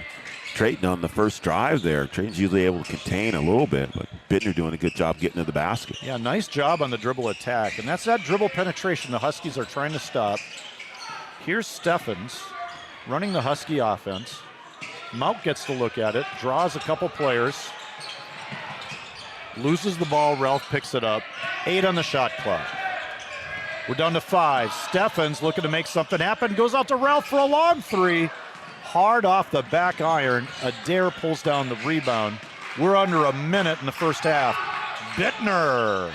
Trayton on the first drive there. Trayton's usually able to contain a little bit, but Bittner doing a good job getting to the basket. Yeah, nice job on the dribble attack. And that's that dribble penetration the Huskies are trying to stop. Here's Steffens running the Husky offense. Mount gets to look at it, draws a couple players, loses the ball. Ralph picks it up. 8 on the shot clock. We're down to 5. Steffens looking to make something happen. Goes out to Ralph for a long 3. Hard off the back iron. Adair pulls down the rebound. We're under a minute in the first half. Bittner.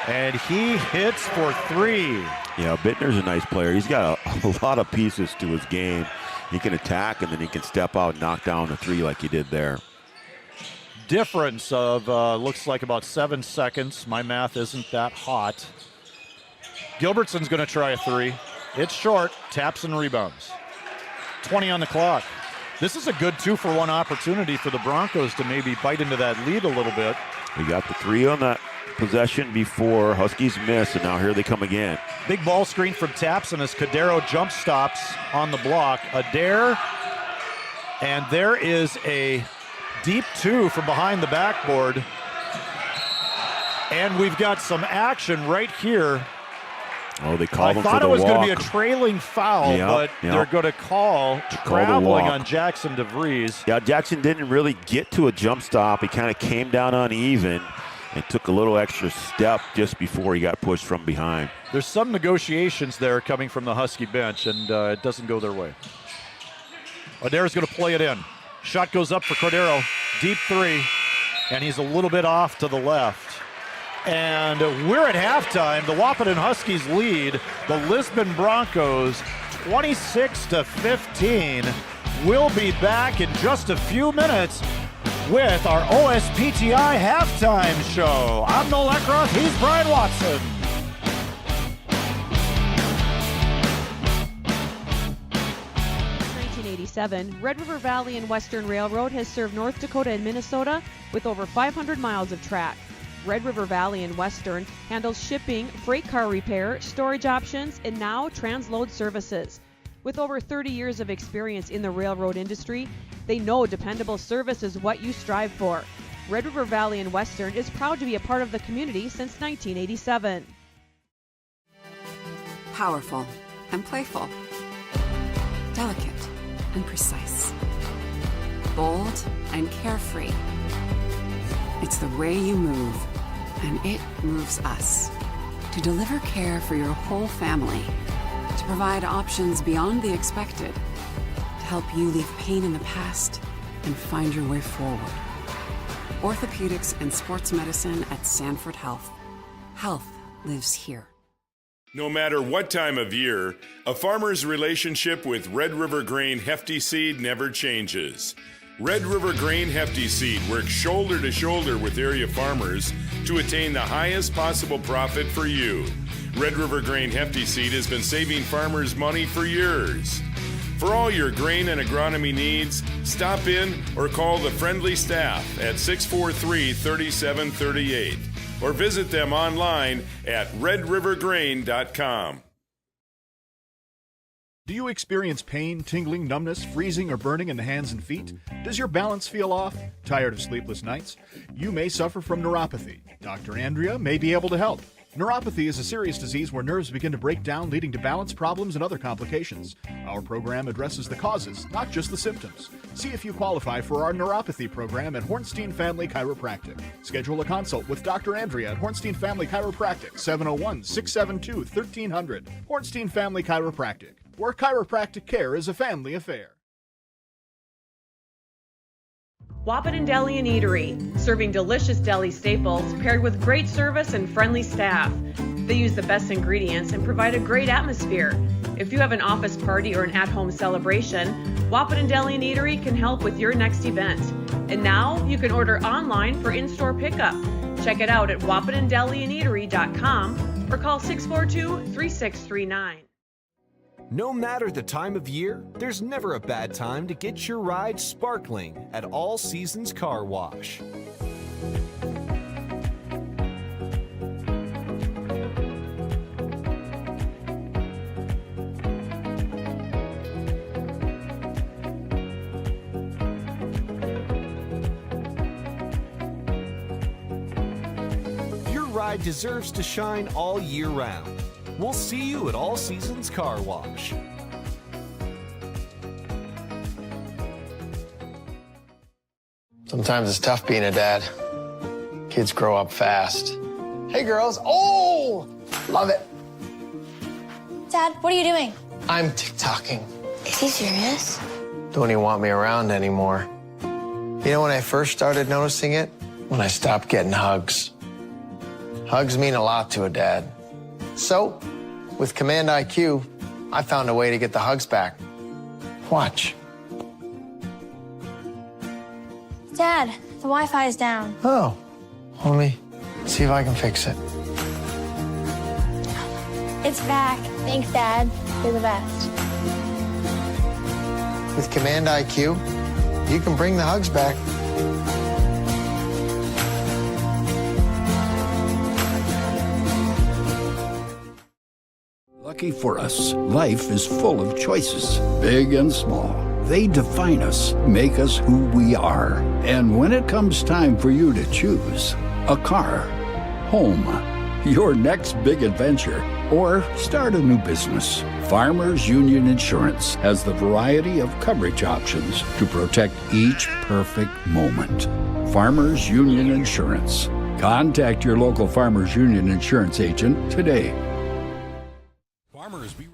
And he hits for 3. Yeah, Bittner's a nice player. He's got a lot of pieces to his game. He can attack, and then he can step out and knock down a 3 like he did there. Difference of looks like about 7 seconds. My math isn't that hot. Gilbertson's going to try a 3. It's short. Taps and rebounds. 20 on the clock. This is a good 2-for-1 opportunity for the Broncos to maybe bite into that lead a little bit. We got the 3 on that possession before. Huskies miss, and now here they come again. Big ball screen from Tapson as Cordero jump stops on the block. Adair, and there is a deep 2 from behind the backboard. And we've got some action right here. Oh, they called him for the walk. I thought it was going to be a trailing foul, but they're going to call traveling on Jackson DeVries. Yeah, Jackson didn't really get to a jump stop. He kind of came down uneven and took a little extra step just before he got pushed from behind. There's some negotiations there coming from the Husky bench, and it doesn't go their way. Adair's going to play it in. Shot goes up for Cordero. Deep 3, and he's a little bit off to the left. And we're at halftime. The Wahpeton Huskies lead the Lisbon Broncos 26-15. We'll be back in just a few minutes with our OSPTI halftime show. I'm Noel Eckroth. He's Brian Watson. Since 1987, Red River Valley and Western Railroad has served North Dakota and Minnesota with over 500 miles of track. Red River Valley and Western handles shipping, freight car repair, storage options, and now transload services. With over 30 years of experience in the railroad industry, they know dependable service is what you strive for. Red River Valley and Western is proud to be a part of the community since 1987. Powerful and playful. Delicate and precise. Bold and carefree. It's the way you move, and it moves us. To deliver care for your whole family, to provide options beyond the expected, to help you leave pain in the past and find your way forward. Orthopedics and sports medicine at Sanford Health. Health lives here. No matter what time of year, a farmer's relationship with Red River Grain Hefty Seed never changes. Red River Grain Hefty Seed works shoulder to shoulder with area farmers to attain the highest possible profit for you. Red River Grain Hefty Seed has been saving farmers money for years. For all your grain and agronomy needs, stop in or call the friendly staff at 643-3738 or visit them online at redrivergrain.com. Do you experience pain, tingling, numbness, freezing, or burning in the hands and feet? Does your balance feel off? Tired of sleepless nights? You may suffer from neuropathy. Dr. Andrea may be able to help. Neuropathy is a serious disease where nerves begin to break down, leading to balance problems and other complications. Our program addresses the causes, not just the symptoms. See if you qualify for our neuropathy program at Hornstein Family Chiropractic. Schedule a consult with Dr. Andrea at Hornstein Family Chiropractic, 701-672-1300. Hornstein Family Chiropractic, where chiropractic care is a family affair. Wahpeton Deli and Eatery, serving delicious deli staples paired with great service and friendly staff. They use the best ingredients and provide a great atmosphere. If you have an office party or an at-home celebration, Wahpeton Deli and Eatery can help with your next event. And now you can order online for in-store pickup. Check it out at wahpetondeliandeatery.com or call 642-3639. No matter the time of year, there's never a bad time to get your ride sparkling at All Seasons Car Wash. Your ride deserves to shine all year round. We'll see you at All Seasons Car Wash. Sometimes it's tough being a dad. Kids grow up fast. Hey, girls. Oh, love it. Dad, what are you doing? I'm TikToking. Is he serious? Don't even want me around anymore. You know when I first started noticing it? When I stopped getting hugs. Hugs mean a lot to a dad. So, with Command IQ, I found a way to get the hugs back. Watch. Dad, the Wi-Fi is down. Oh, let me see if I can fix it. It's back. Thanks, Dad. You're the best. With Command IQ, you can bring the hugs back. Lucky for us, life is full of choices, big and small. They define us, make us who we are. And when it comes time for you to choose a car, home, your next big adventure, or start a new business, Farmers Union Insurance has the variety of coverage options to protect each perfect moment. Farmers Union Insurance. Contact your local Farmers Union Insurance agent today. Farmers, be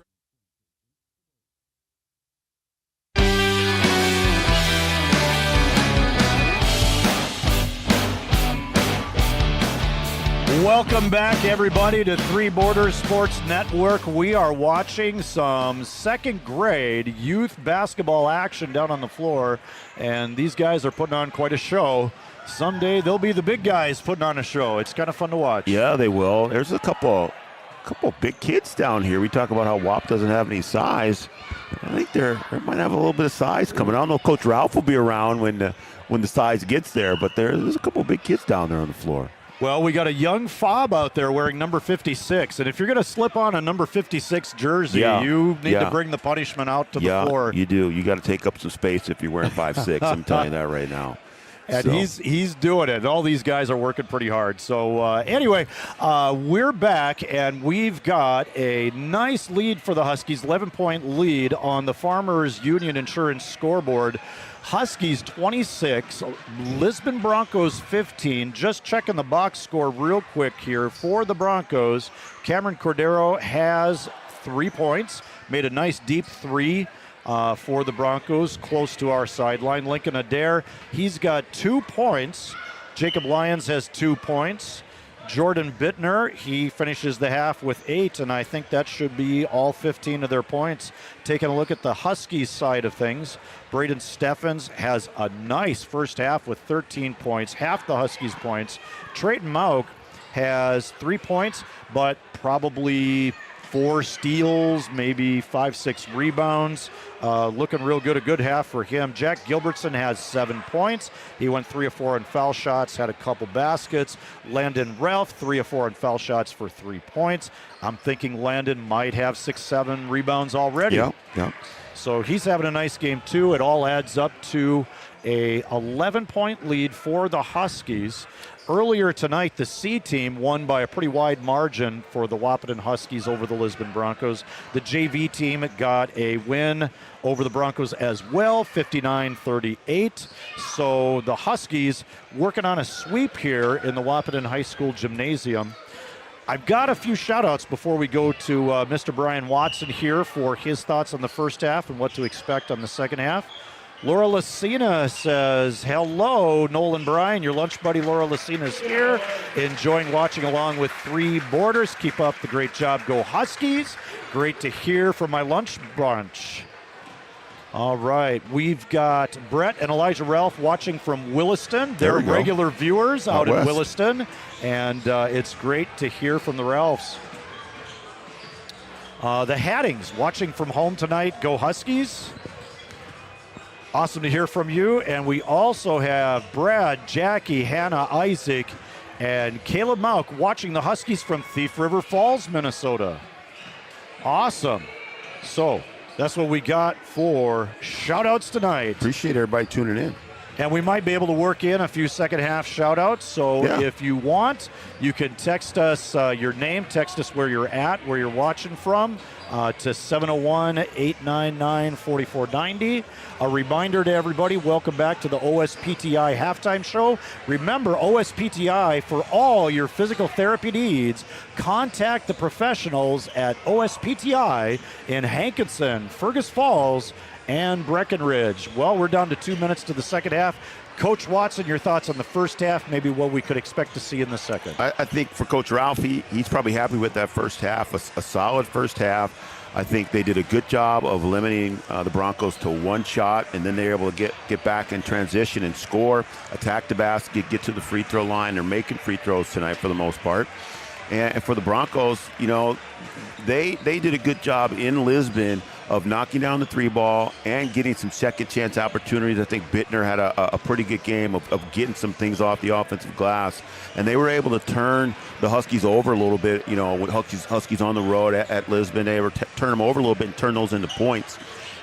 Welcome back, everybody, to Three Borders Sports Network. We are watching some second grade youth basketball action down on the floor, and these guys are putting on quite a show. Someday they'll be the big guys putting on a show. It's kind of fun to watch. Yeah, they will. There's a couple big kids down here. We talk about how WAP doesn't have any size. I think they might have a little bit of size coming. I don't know if Coach Ralph will be around when the size gets there, but there's a couple big kids down there on the floor. Well, we got a young fob out there wearing number 56, and if you're going to slip on a number 56 jersey, you need to bring the punishment out to the floor. You do. You got to take up some space if you're wearing 5'6". I'm telling you that right now. And he's doing it. All these guys are working pretty hard. So anyway, we're back, and we've got a nice lead for the Huskies, 11-point lead on the Farmers Union Insurance scoreboard. Huskies 26, Lisbon Broncos 15. Just checking the box score real quick here for the Broncos. Cameron Cordero has 3 points, made a nice deep three for the Broncos close to our sideline. Lincoln Adair, he's got 2 points. Jacob Lyons has 2 points. Jordan Bittner, he finishes the half with 8, and I think that should be all 15 of their points. Taking a look at the Huskies side of things, Braden Steffens has a nice first half with 13 points, half the Huskies' points. Trayton Mauk has 3 points, but probably 4 steals, maybe 5-6 rebounds. Looking real good, a good half for him. Jack Gilbertson has 7 points. He went 3 of 4 on foul shots, had a couple baskets. Landon Ralph, 3 of 4 on foul shots for 3 points. I'm thinking Landon might have 6-7 rebounds already. Yeah. So he's having a nice game too. It all adds up to a 11-point lead for the Huskies. Earlier tonight, the C team won by a pretty wide margin for the Wahpeton Huskies over the Lisbon Broncos. The JV team got a win over the Broncos as well, 59-38. So the Huskies working on a sweep here in the Wahpeton High School Gymnasium. I've got a few shout-outs before we go to Mr. Brian Watson here for his thoughts on the first half and what to expect on the second half. Laura Lucina says, hello, Nolan Bryan. Your lunch buddy Laura Lucina is here, enjoying watching along with 3 boarders. Keep up the great job. Go Huskies. Great to hear from my lunch brunch. All right, we've got Brett and Elijah Ralph watching from Williston. They're regular viewers out in Williston, and it's great to hear from the Ralphs. The Hattings watching from home tonight. Go Huskies. Awesome to hear from you. And we also have Brad, Jackie, Hannah, Isaac, and Caleb Mauk watching the Huskies from Thief River Falls, Minnesota. Awesome. So that's what we got for shout-outs tonight. Appreciate everybody tuning in. And we might be able to work in a few second half shout-outs. So if you want, you can text us your name, text us where you're at, where you're watching from, to 701-899-4490. A reminder to everybody, welcome back to the OSPTI halftime show. Remember, OSPTI, for all your physical therapy needs, contact the professionals at OSPTI in Hankinson, Fergus Falls, and Breckenridge. Well, we're down to 2 minutes to the second half. Coach Watson, your thoughts on the first half, maybe what we could expect to see in the second? I think for Coach Ralph, he's probably happy with that first half, a solid first half. I think they did a good job of limiting the Broncos to 1 shot, and then they were able to get back in transition and score, attack the basket, get to the free throw line. They're making free throws tonight for the most part. And for the Broncos, they did a good job in Lisbon of knocking down the 3 ball and getting some second chance opportunities. I think Bittner had a pretty good game of getting some things off the offensive glass. And they were able to turn the Huskies over a little bit, with Huskies on the road at Lisbon. They were turn them over a little bit and turn those into points.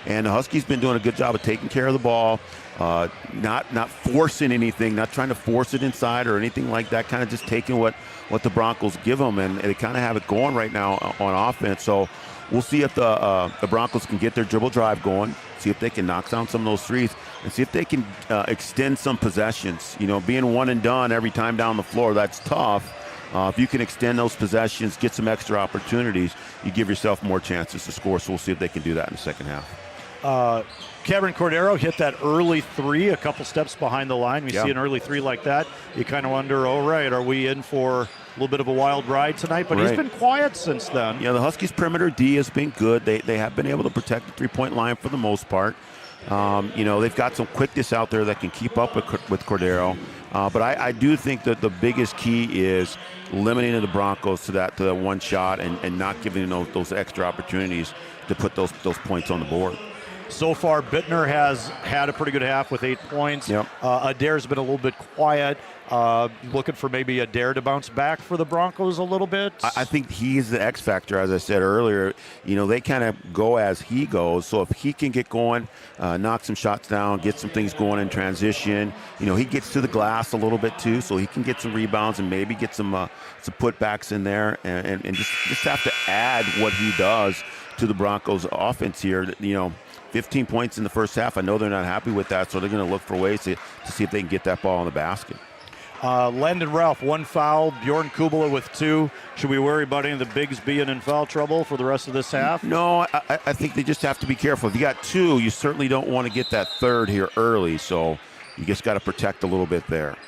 And the Huskies been doing a good job of taking care of the ball, not forcing anything, not trying to force it inside or anything like that, kind of just taking what the Broncos give them. And they kind of have it going right now on offense. So we'll see if the Broncos can get their dribble drive going, see if they can knock down some of those threes, and see if they can extend some possessions. Being one and done every time down the floor, that's tough. If you can extend those possessions, get some extra opportunities, you give yourself more chances to score. So we'll see if they can do that in the second half. Cameron Cordero hit that early 3 a couple steps behind the line. We see an early 3 like that, you kind of wonder, are we in for a little bit of a wild ride tonight? But he's been quiet since then. Yeah, the Huskies' perimeter D has been good. They have been able to protect the three-point line for the most part. They've got some quickness out there that can keep up with Cordero. But I do think that the biggest key is limiting the Broncos to that 1 shot and not giving those extra opportunities to put those points on the board. So far, Bittner has had a pretty good half with 8 points. Adair's been a little bit quiet. Looking for maybe Adair to bounce back for the Broncos a little bit. I think he's the X factor, as I said earlier. They kind of go as he goes. So if he can get going, knock some shots down, get some things going in transition, he gets to the glass a little bit too, so he can get some rebounds and maybe get some putbacks in there and just have to add what he does to the Broncos offense here. 15 points in the first half. I know they're not happy with that, so they're going to look for ways to see if they can get that ball in the basket. Landon Ralph, 1 foul. Bjorn Kubala with 2. Should we worry about any of the bigs being in foul trouble for the rest of this half? No, I think they just have to be careful. If you got 2, you certainly don't want to get that 3rd here early, so you just got to protect a little bit there.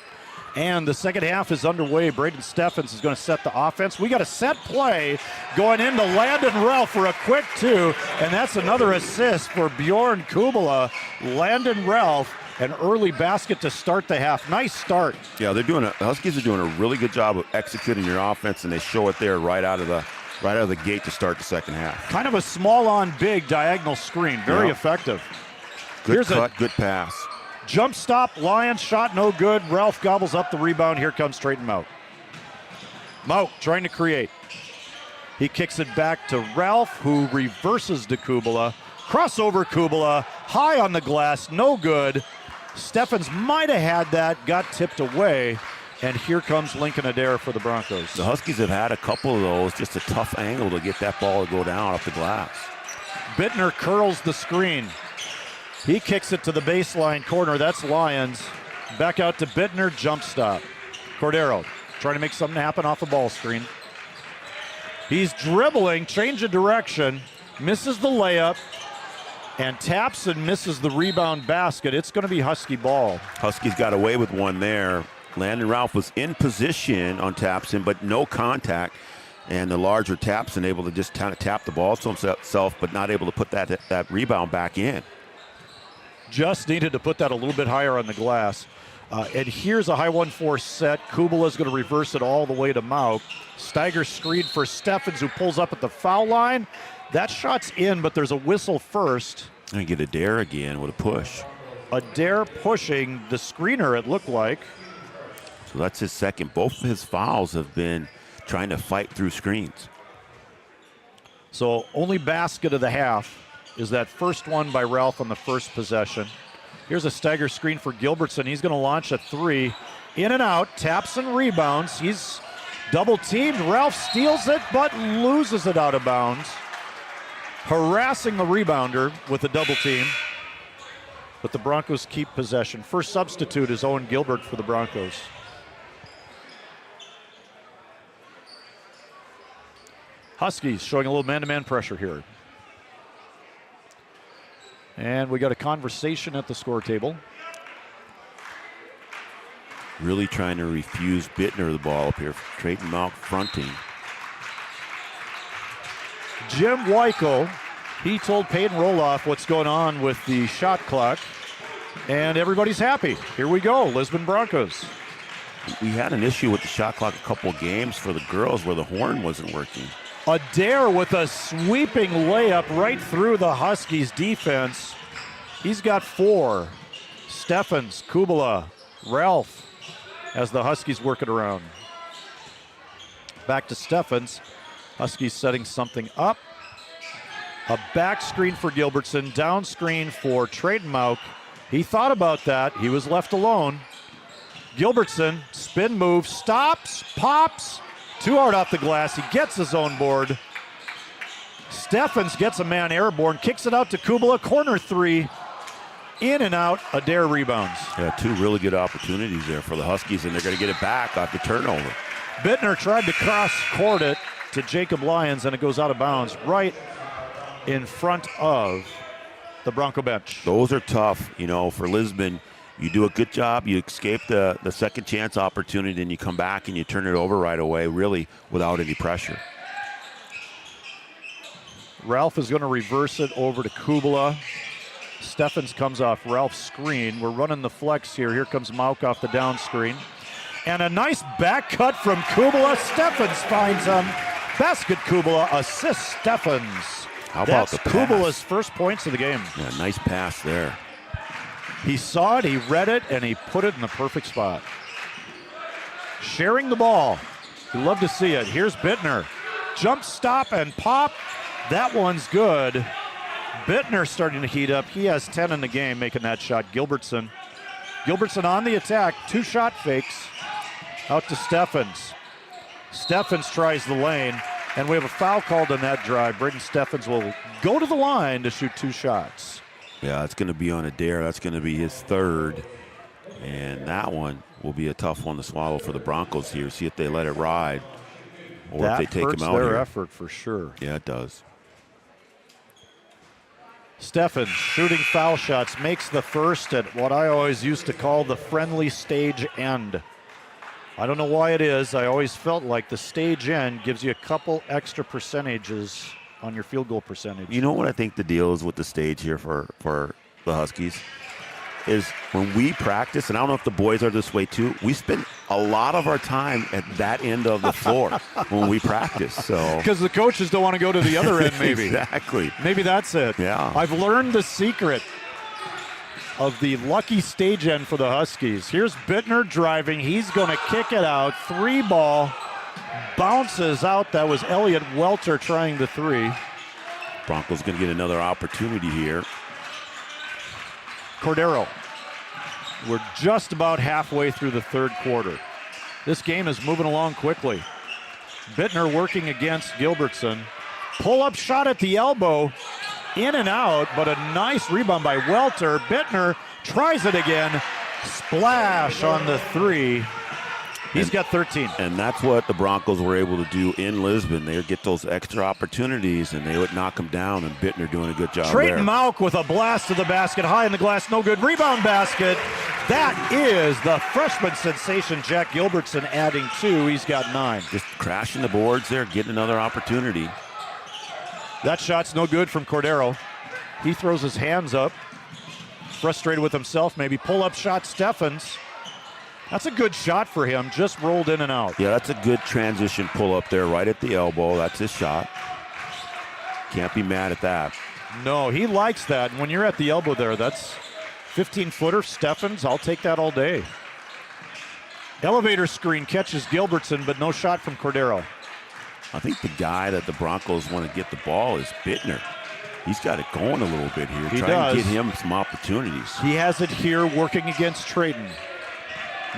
And the second half is underway. Braden Steffens is going to set the offense. We got a set play going into Landon Ralph for a quick 2, and that's another assist for Bjorn Kubala. Landon Ralph, an early basket to start the half. Nice start. Yeah, Huskies are doing a really good job of executing your offense, and they show it there right out of the gate to start the second half. Kind of a small on big diagonal screen. Very effective. Good cut, good pass. Jump stop, Lions shot no good. Ralph gobbles up the rebound. Here comes Trayton Mauk. Mauk trying to create. He kicks it back to Ralph, who reverses to Kubala. Crossover Kubala, high on the glass, no good. Steffens might have had that, got tipped away. And here comes Lincoln Adair for the Broncos. The Huskies have had a couple of those, just a tough angle to get that ball to go down off the glass. Bittner curls the screen. He kicks it to the baseline corner. That's Lions. Back out to Bittner, jump stop. Cordero trying to make something happen off a ball screen. He's dribbling, change of direction, misses the layup, and taps and misses the rebound basket. It's going to be Husky ball. Huskies got away with one there. Landon Ralph was in position on Tapson, but no contact. And the larger Tapson able to just kind of tap the ball to himself, but not able to put that rebound back in. Just needed to put that a little bit higher on the glass. And here's a high 1-4 set. Kubala's going to reverse it all the way to Mauk. Steiger screen for Steffens, who pulls up at the foul line. That shot's in, but there's a whistle first. And get Adair again with a push. Adair pushing the screener, it looked like. So that's his second. Both of his fouls have been trying to fight through screens. So only basket of the half is that first one by Ralph on the first possession. Here's a stagger screen for Gilbertson. He's going to launch a 3. In and out, taps and rebounds. He's double teamed. Ralph steals it, but loses it out of bounds. Harassing the rebounder with a double team. But the Broncos keep possession. First substitute is Owen Gilbert for the Broncos. Huskies showing a little man-to-man pressure here. And we got a conversation at the score table. Really trying to refuse Bittner the ball up here. Trayton Mauk fronting. Jim Weichel, he told Peyton Roloff what's going on with the shot clock. And everybody's happy. Here we go, Lisbon Broncos. We had an issue with the shot clock a couple of games for the girls where the horn wasn't working. Adair with a sweeping layup right through the Huskies defense. He's got 4. Steffens, Kubala, Ralph as the Huskies work it around. Back to Steffens. Huskies setting something up. A back screen for Gilbertson, down screen for Trayton Mauk. He thought about that. He was left alone. Gilbertson, spin move, stops, pops. Too hard off the glass. He gets his own board. Steffens gets a man airborne, kicks it out to Kubala. Corner 3. In and out. Adair rebounds. Yeah, 2 really good opportunities there for the Huskies, and they're going to get it back off the turnover. Bittner tried to cross-court it to Jacob Lyons, and it goes out of bounds right in front of the Bronco bench. Those are tough, for Lisbon. You do a good job, you escape the second chance opportunity, and you come back and you turn it over right away, really without any pressure. Ralph is going to reverse it over to Kubala. Steffens comes off Ralph's screen. We're running the flex here. Here comes Mauk off the down screen. And a nice back cut from Kubala. Steffens finds him. Basket Kubala, assist Steffens. How about the pass? Kubala's first points of the game. Yeah, nice pass there. He saw it, he read it, and he put it in the perfect spot. Sharing the ball. You love to see it. Here's Bittner. Jump stop and pop. That one's good. Bittner starting to heat up. He has 10 in the game making that shot. Gilbertson on the attack. 2 shot fakes. Out to Steffens. Steffens tries the lane, and we have a foul called on that drive. Braden Steffens will go to the line to shoot 2 shots. Yeah, it's going to be on Adair. That's going to be his 3rd. And that one will be a tough one to swallow for the Broncos here. See if they let it ride or that if they take him out their here. Effort for sure. Yeah, it does. Steffens shooting foul shots, makes the first at what I always used to call the friendly stage end. I don't know why it is. I always felt like the stage end gives you a couple extra percentages on your field goal percentage. You know what I think the deal is with the stage here for the Huskies? Is when we practice, and I don't know if the boys are this way too, we spend a lot of our time at that end of the floor when we practice. So because the coaches don't want to go to the other end, maybe. Exactly. Maybe that's it. Yeah. I've learned the secret of the lucky stage end for the Huskies. Here's Bittner driving. He's going to kick it out. 3 ball. Bounces out. That was Elliott Welter trying the 3. Broncos going to get another opportunity here. Cordero. We're just about halfway through the third quarter. This game is moving along quickly. Bittner working against Gilbertson. Pull-up shot at the elbow. In and out, but a nice rebound by Welter. Bittner tries it again. Splash on the 3. He's got 13. And that's what the Broncos were able to do in Lisbon. They would get those extra opportunities, and they would knock them down, and Bittner doing a good job there. Trayton Mauk with a blast to the basket, high in the glass, no good. Rebound basket. That is the freshman sensation, Jack Gilbertson, adding 2. He's got 9. Just crashing the boards there, getting another opportunity. That shot's no good from Cordero. He throws his hands up, frustrated with himself. Maybe pull-up shot, Steffens. That's a good shot for him, just rolled in and out. Yeah, that's a good transition pull-up there, right at the elbow. That's his shot. Can't be mad at that. No, he likes that. When you're at the elbow there, that's 15-footer. Steffens, I'll take that all day. Elevator screen catches Gilbertson, but no shot from Cordero. I think the guy that the Broncos want to get the ball is Bittner. He's got it going a little bit here. He Try does. and get him some opportunities. He has it here working against Trayton.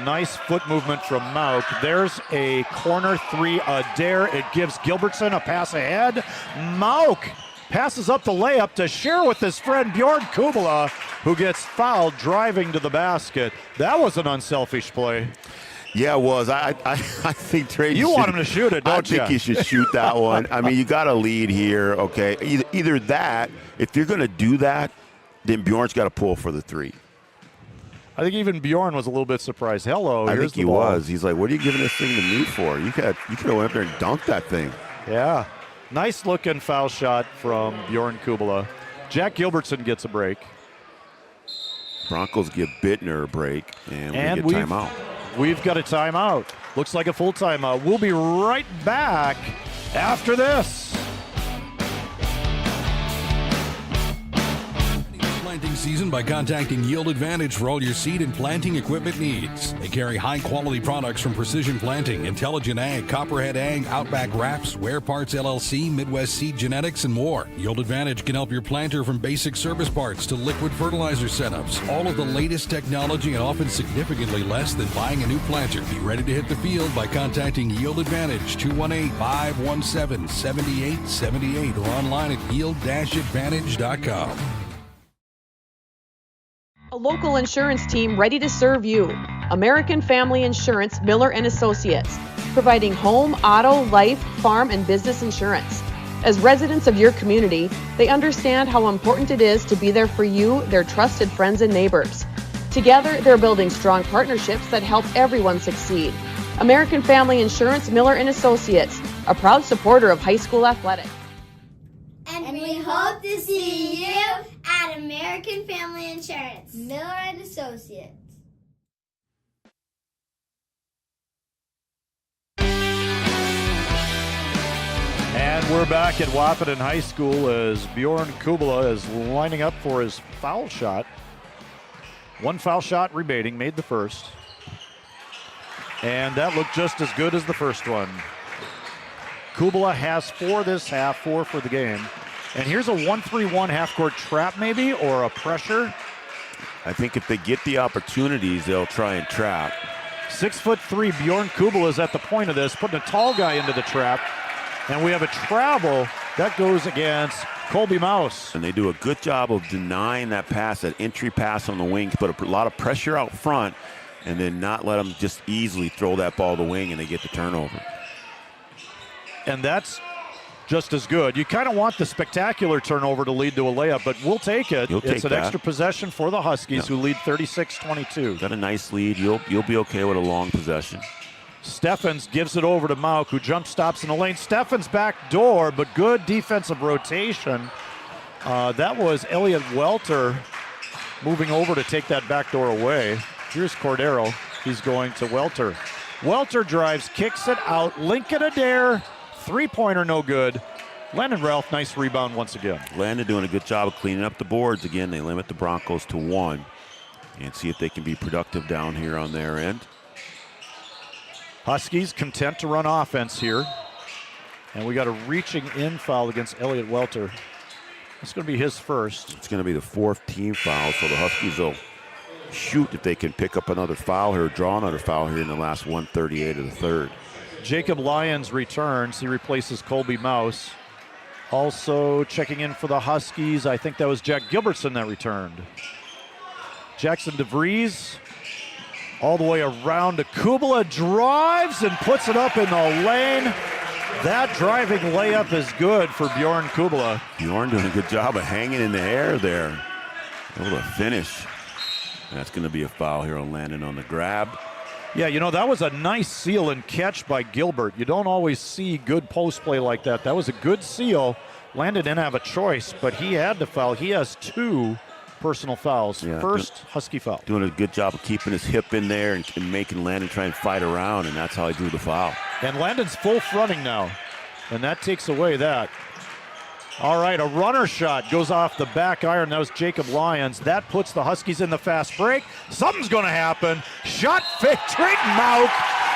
Nice foot movement from Mauk. There's a corner 3, a dare. It gives Gilbertson a pass ahead. Mauk passes up the layup to share with his friend Bjorn Kubala, who gets fouled driving to the basket. That was an unselfish play. Yeah, it was. I think Trey. You want him to shoot it, don't you? I think he should shoot that one. I mean, you got a lead here, okay? Either that, if you're going to do that, then Bjorn's got to pull for the 3. I think even Bjorn was a little bit surprised. Hello, I here's think the he ball. was. He's like, what are you giving this thing to me for? You could have went up there and dunked that thing. Yeah. Nice looking foul shot from Bjorn Kubala. Jack Gilbertson gets a break. Broncos give Bittner a break, and we get timeout. We've got a timeout. Looks like a full timeout. We'll be right back after this. Planting season by contacting Yield Advantage for all your seed and planting equipment needs. They carry high-quality products from Precision Planting, Intelligent Ag, Copperhead Ag, Outback Wraps, Ware Parts LLC, Midwest Seed Genetics, and more. Yield Advantage can help your planter from basic service parts to liquid fertilizer setups. All of the latest technology and often significantly less than buying a new planter. Be ready to hit the field by contacting Yield Advantage 218-517-7878 or online at yield-advantage.com. A local insurance team ready to serve you. American Family Insurance, Miller & Associates, providing home, auto, life, farm, and business insurance. As residents of your community, they understand how important it is to be there for you, their trusted friends and neighbors. Together, they're building strong partnerships that help everyone succeed. American Family Insurance, Miller & Associates, a proud supporter of high school athletics. And we hope to see you at American Family Insurance, Miller & Associates. And we're back at Wahpeton High School as Bjorn Kubala is lining up for his foul shot. One foul shot remaining, made the first. And that looked just as good as the first one. Kubala has 4 this half, 4 for the game. And here's a 1-3-1 half-court trap maybe, or a pressure. I think if they get the opportunities, they'll try and trap. 6'3" Bjorn Kubala is at the point of this, putting a tall guy into the trap. And we have a travel that goes against Colby Mouse. And they do a good job of denying that pass, that entry pass on the wing, to put a lot of pressure out front, and then not let them just easily throw that ball to the wing and they get the turnover. And that's just as good. You kind of want the spectacular turnover to lead to a layup, but we'll take it. It's an extra possession for the Huskies, who lead 36-22. Got a nice lead. You'll be okay with a long possession. Steffens gives it over to Mauk, who jump stops in the lane. Steffens back door, but good defensive rotation. That was Elliot Welter moving over to take that back door away. Here's Cordero. He's going to Welter. Welter drives, kicks it out. Lincoln Adair, three-pointer, no good. Landon Ralph, nice rebound once again. Landon doing a good job of cleaning up the boards again. They limit the Broncos to 1 and see if they can be productive down here on their end. Huskies content to run offense here. And we got a reaching in foul against Elliot Welter. It's going to be his first. It's going to be the 4th team foul, so the Huskies will shoot if they can pick up another foul here, draw another foul here in the last 1:38 of the third. Jacob Lyons returns. He replaces Colby Mouse. Also checking in for the Huskies, I think that was Jack Gilbertson that returned. Jackson DeVries all the way around to Kubala, drives and puts it up in the lane. That driving layup is good for Bjorn Kubala. Bjorn doing a good job of hanging in the air there. Able to finish. That's going to be a foul here on Landon on the grab. Yeah, you know, that was a nice seal and catch by Gilbert. You don't always see good post play like that. That was a good seal. Landon didn't have a choice, but he had to foul. He has 2 personal fouls. Yeah, First Husky foul. Doing a good job of keeping his hip in there and making Landon try and fight around, and that's how he drew the foul. And Landon's full fronting now, and that takes away that. All right, a runner shot goes off the back iron. That was Jacob Lyons. That puts the Huskies in the fast break. Something's going to happen. Shot fake, Drayton Mauk,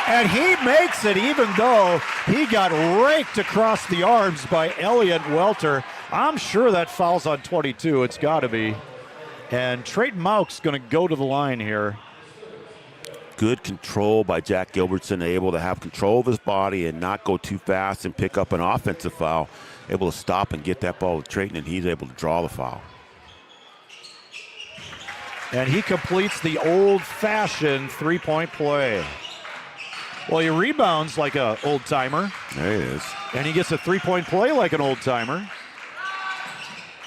and he makes it even though he got raked across the arms by Elliot Welter. I'm sure that foul's on 22. It's got to be. And Trayton Mauk's going to go to the line here. Good control by Jack Gilbertson, able to have control of his body and not go too fast and pick up an offensive foul. Able to stop and get that ball to Trayton, and he's able to draw the foul. And he completes the old-fashioned three-point play. Well, he rebounds like an old-timer. There he is. And he gets a three-point play like an old-timer.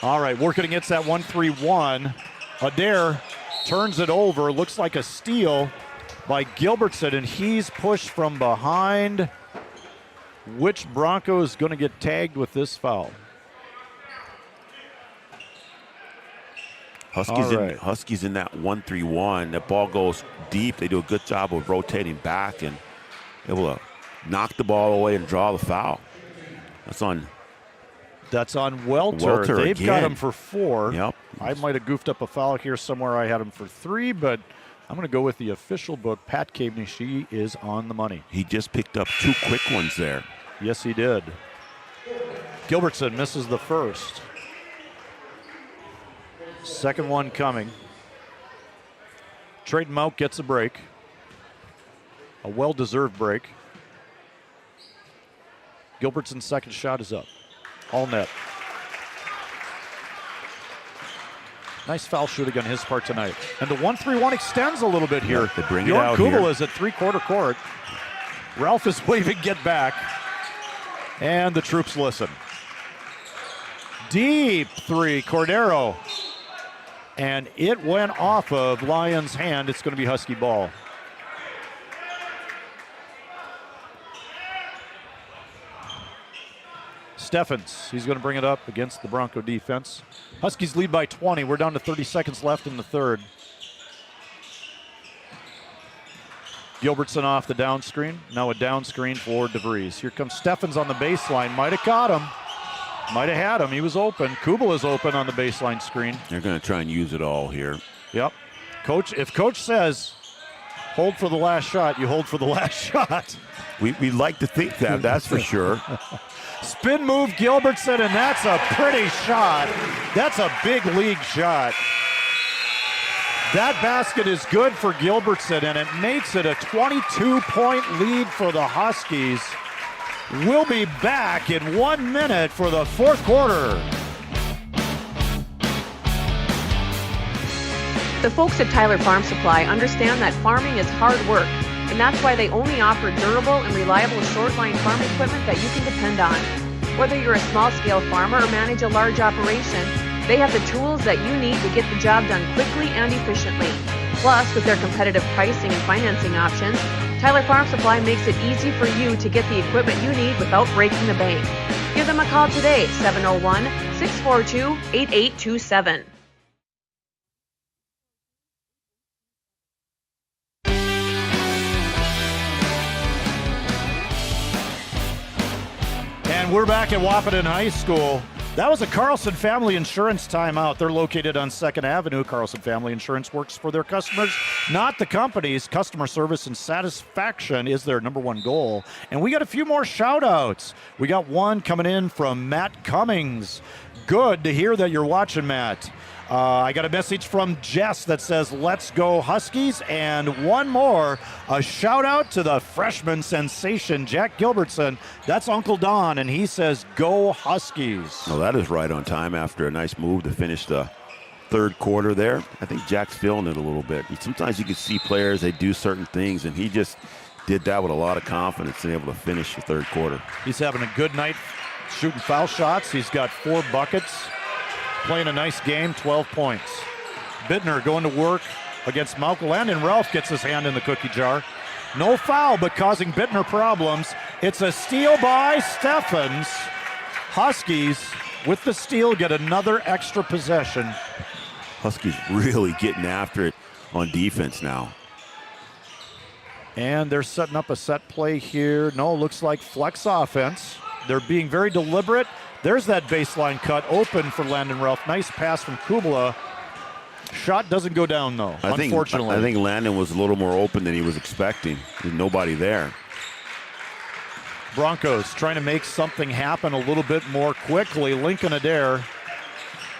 All right, working against that 1-3-1. Adair turns it over. Looks like a steal by Gilbertson, and he's pushed from behind. Which Bronco is going to get tagged with this foul? Huskies in that 1-3-1. That ball goes deep. They do a good job of rotating back and able to knock the ball away and draw the foul. That's on Welter. They've again. got him for 4. Yep. I might have goofed up a foul here somewhere. I had him for 3, but I'm going to go with the official book. Pat Caveney, she is on the money. He just picked up 2 quick ones there. Yes, he did. Gilbertson misses the first. Second one coming. Trayton Mauk gets a break. A well-deserved break. Gilbertson's second shot is up. All net. Nice foul shooting on his part tonight. And the 1-3-1 extends a little bit here. Yeah, they bring Bjorn it out Kubala here. is at three-quarter court. Ralph is waving get back. And the troops listen. Deep 3, Cordero. And it went off of Lyons' hand. It's going to be Husky ball. Steffens, he's going to bring it up against the Bronco defense. Huskies lead by 20. We're down to 30 seconds left in the third. Gilbertson off the down screen. Now a down screen for DeVries. Here comes Steffens on the baseline. Might have caught him. Might have had him. He was open. Kubala's open on the baseline screen. They're going to try and use it all here. Yep. Coach, if Coach says hold for the last shot, you hold for the last shot. We like to think that, that's for sure. Spin move Gilbertson, and that's a pretty shot. That's a big league shot. That basket is good for Gilbertson, and it makes it a 22-point lead for the Huskies. We'll be back in 1 minute for the fourth quarter. The folks at Tyler Farm Supply understand that farming is hard work, and that's why they only offer durable and reliable short-line farm equipment that you can depend on. Whether you're a small-scale farmer or manage a large operation, they have the tools that you need to get the job done quickly and efficiently. Plus, with their competitive pricing and financing options, Tyler Farm Supply makes it easy for you to get the equipment you need without breaking the bank. Give them a call today, 701-642-8827. And we're back at Wahpeton High School. That was a Carlson Family Insurance timeout. They're located on 2nd Avenue. Carlson Family Insurance works for their customers, not the companies. Customer service and satisfaction is their number one goal. And we got a few more shout-outs. We got one coming in from Matt Cummings. Good to hear that you're watching, Matt. I got a message from Jess that says, let's go Huskies. And one more, a shout out to the freshman sensation, Jack Gilbertson. That's Uncle Don, and he says, go Huskies. Well, that is right on time after a nice move to finish the third quarter there. I think Jack's feeling it a little bit. Sometimes you can see players, they do certain things, and he just did that with a lot of confidence and able to finish the third quarter. He's having a good night shooting foul shots. He's got 4 buckets. Playing a nice game, 12 points. Bittner going to work against Malcolm Landon. Ralph gets his hand in the cookie jar. No foul, but causing Bittner problems. It's a steal by Steffens. Huskies, with the steal, get another extra possession. Huskies really getting after it on defense now. And they're setting up a set play here. No, looks like flex offense. They're being very deliberate. There's that baseline cut open for Landon Ralph. Nice pass from Kubala. Shot doesn't go down, though, unfortunately. I think Landon was a little more open than he was expecting. There's nobody there. Broncos trying to make something happen a little bit more quickly. Lincoln Adair,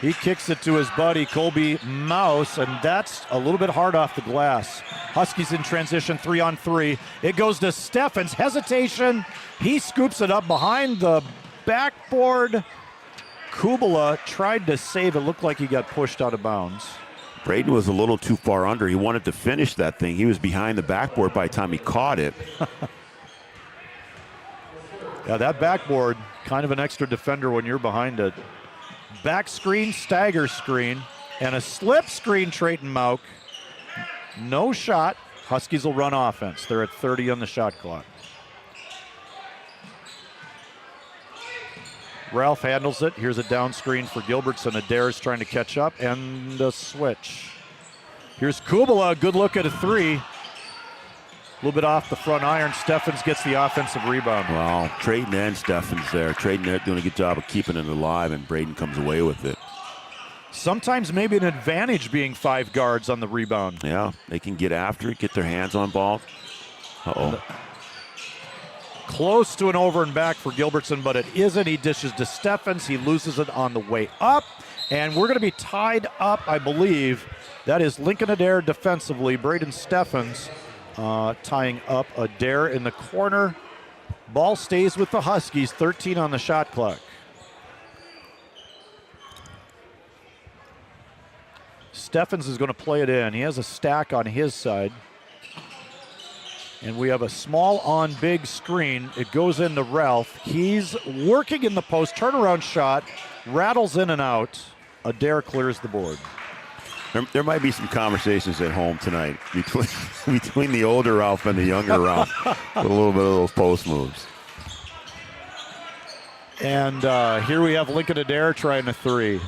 he kicks it to his buddy Colby Mouse, and that's a little bit hard off the glass. Huskies in transition, 3-on-3. It goes to Steffens. Hesitation. He scoops it up behind the backboard. Kubala tried to save it. Looked like he got pushed out of bounds. Braden was a little too far under. He wanted to finish that thing. He was behind the backboard by the time he caught it. Yeah, that backboard, kind of an extra defender when you're behind it. Back screen, stagger screen, and a slip screen, Trayton Mauk. No shot. Huskies will run offense. They're at 30 on the shot clock. Ralph handles it. Here's a down screen for Gilbertson. Adair's trying to catch up, and a switch. Here's Kubala. Good look at a 3. A little bit off the front iron. Steffens gets the offensive rebound. Wow, Trayton and Steffens there. Trayton doing a good job of keeping it alive, and Braden comes away with it. Sometimes maybe an advantage being 5 guards on the rebound. Yeah, they can get after it, get their hands on ball. Uh-oh. Close to an over and back for Gilbertson, but it isn't. He dishes to Steffens. He loses it on the way up. And we're going to be tied up, I believe. That is Lincoln Adair defensively. Braden Steffens tying up Adair in the corner. Ball stays with the Huskies, 13 on the shot clock. Steffens is going to play it in. He has a stack on his side. And we have a small on big screen. It goes into Ralph. He's working in the post. Turnaround shot. Rattles in and out. Adair clears the board. There might be some conversations at home tonight between the older Ralph and the younger Ralph with a little bit of those post moves. And here we have Lincoln Adair trying a 3.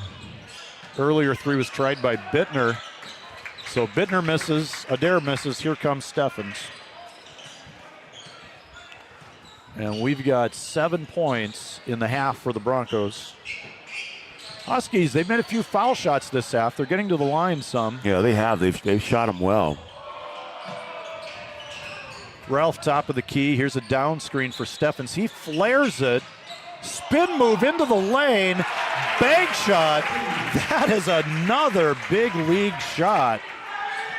Earlier 3 was tried by Bittner. So Bittner misses. Adair misses. Here comes Steffens. And we've got 7 points in the half for the Broncos. Huskies, they've made a few foul shots this half. They're getting to the line some. Yeah, they have. They've shot them well. Ralph, top of the key. Here's a down screen for Steffens. He flares it. Spin move into the lane. Bank shot. That is another big league shot.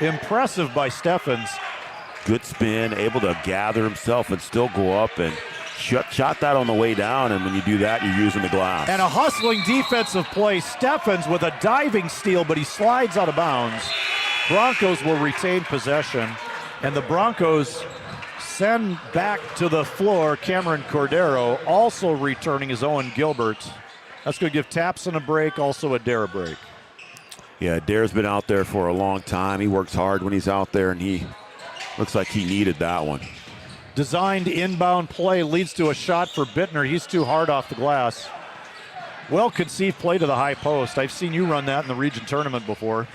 Impressive by Steffens. Good spin, able to gather himself and still go up and shot that on the way down. And when you do that, you're using the glass. And a hustling defensive play. Steffens with a diving steal, but he slides out of bounds. Broncos will retain possession. And the Broncos send back to the floor Cameron Cordero, also returning is Owen Gilbert. That's going to give Tapson a break, also Adair a break. Yeah, Adair's been out there for a long time. He works hard when he's out there, and he looks like he needed that one. Designed inbound play leads to a shot for Bittner. He's too hard off the glass. Well conceived play to the high post. I've seen you run that in the region tournament before.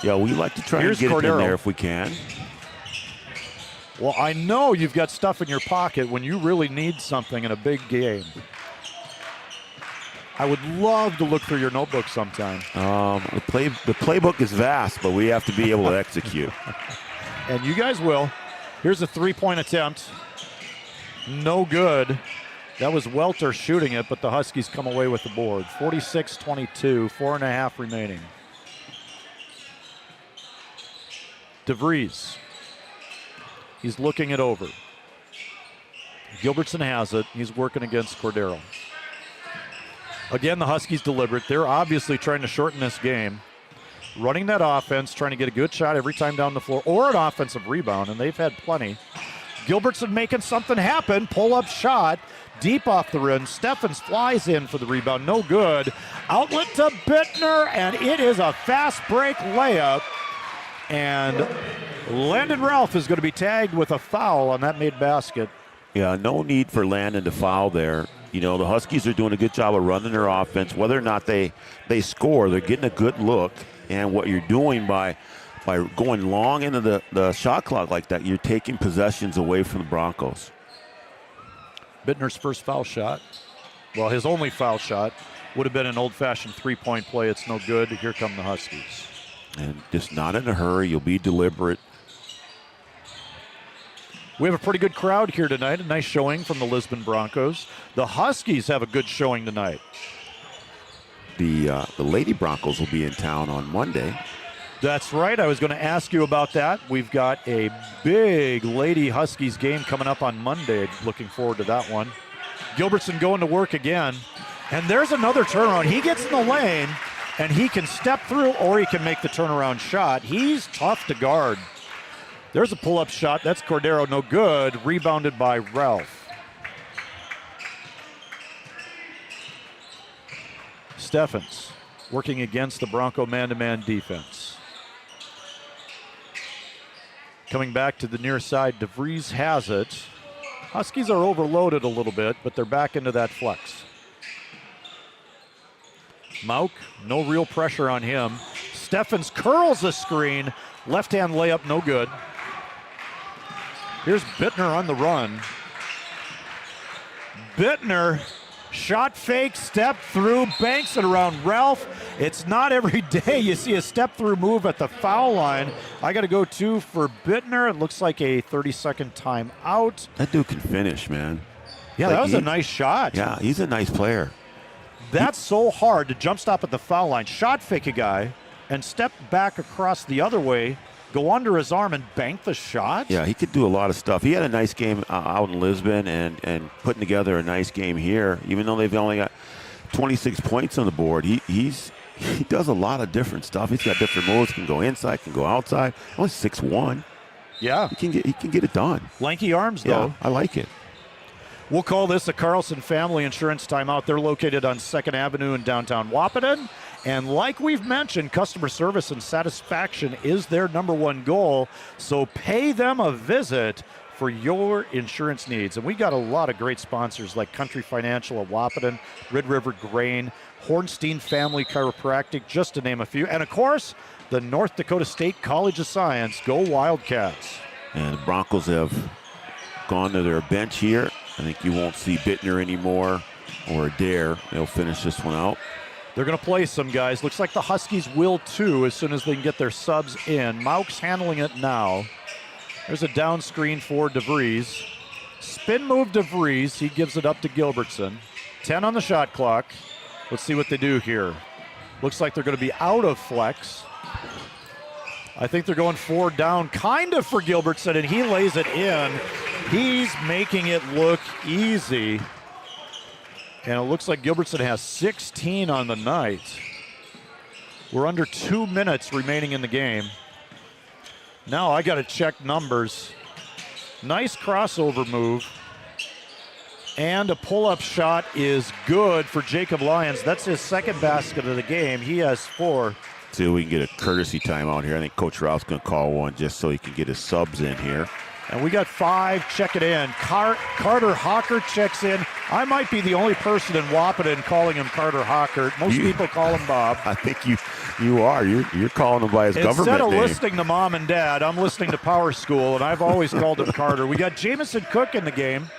Yeah, we like to try and get it in there if we can. Well, I know you've got stuff in your pocket when you really need something in a big game. I would love to look through your notebook sometime. The playbook is vast, but we have to be able to execute. And you guys will. Here's a three-point attempt. No good. That was Welter shooting it, but the Huskies come away with the board. 46-22, 4.5 remaining. DeVries. He's looking it over. Gilbertson has it. He's working against Cordero. Again, the Huskies deliberate. They're obviously trying to shorten this game. Running that offense, trying to get a good shot every time down the floor or an offensive rebound, and they've had plenty. Gilbertson making something happen. Pull-up shot. Deep off the rim. Steffens flies in for the rebound. No good. Outlet to Bittner, and it is a fast break layup. And Landon Ralph is going to be tagged with a foul on that made basket. Yeah, no need for Landon to foul there. You know, the Huskies are doing a good job of running their offense. Whether or not they score, they're getting a good look. And what you're doing by going long into the shot clock like that, you're taking possessions away from the Broncos. Bittner's first foul shot, well, his only foul shot, would have been an old-fashioned three-point play. It's no good. Here come the Huskies. And just not in a hurry. You'll be deliberate. We have a pretty good crowd here tonight. A nice showing from the Lisbon Broncos. The Huskies have a good showing tonight. The Lady Broncos will be in town on Monday. That's right. I was going to ask you about that. We've got a big Lady Huskies game coming up on Monday. Looking forward to that one. Gilbertson going to work again. And there's another turnaround. He gets in the lane, and he can step through or he can make the turnaround shot. He's tough to guard. There's a pull-up shot. That's Cordero, no good. Rebounded by Ralph. Steffens working against the Bronco man-to-man defense. Coming back to the near side, DeVries has it. Huskies are overloaded a little bit, but they're back into that flex. Mauk, no real pressure on him. Steffens curls the screen. Left-hand layup, no good. Here's Bittner on the run. Bittner, shot fake, step through, banks it around Ralph. It's not every day you see a step-through move at the foul line. I got to go two for Bittner. It looks like a 30-second timeout. That dude can finish, man. Yeah, that was a nice shot. Yeah, he's a nice player. That's so hard to jump stop at the foul line, shot fake a guy, and step back across the other way, go under his arm and bank the shot. Yeah, he could do a lot of stuff. He had a nice game out in Lisbon and putting together a nice game here. Even though they've only got 26 points on the board, he does a lot of different stuff. He's got different moves. Can go inside, can go outside. Only 6'1". Yeah, he can get it done. Lanky arms, though. Yeah, I like it. We'll call this a Carlson Family Insurance timeout. They're located on 2nd Avenue in downtown Wahpeton. And like we've mentioned, customer service and satisfaction is their number one goal. So pay them a visit for your insurance needs. And we got a lot of great sponsors like Country Financial of Wahpeton, Red River Grain, Hornstein Family Chiropractic, just to name a few. And of course, the North Dakota State College of Science. Go Wildcats. And the Broncos have gone to their bench here. I think you won't see Bittner anymore or Adair. They'll finish this one out. They're going to play some guys. Looks like the Huskies will too as soon as they can get their subs in. Mauk's handling it now. There's a down screen for DeVries. Spin move DeVries. He gives it up to Gilbertson. 10 on the shot clock. Let's see what they do here. Looks like they're going to be out of flex. I think they're going 4 down kind of for Gilbertson, and he lays it in. He's making it look easy. And it looks like Gilbertson has 16 on the night. We're under 2 minutes remaining in the game. Now I got to check numbers. Nice crossover move. And a pull-up shot is good for Jacob Lyons. That's his second basket of the game. He has 4. See if we can get a courtesy timeout here. I think Coach Ralph's going to call one just so he can get his subs in here. And we got 5. Check it in. Carter Hawker checks in. I might be the only person in Wahpeton calling him Carter Hawker. Most people call him Bob. I think you are. You're calling him by his government name. Instead of listening to Mom and Dad, I'm listening to Power School, and I've always called him Carter. We got Jamison Cook in the game.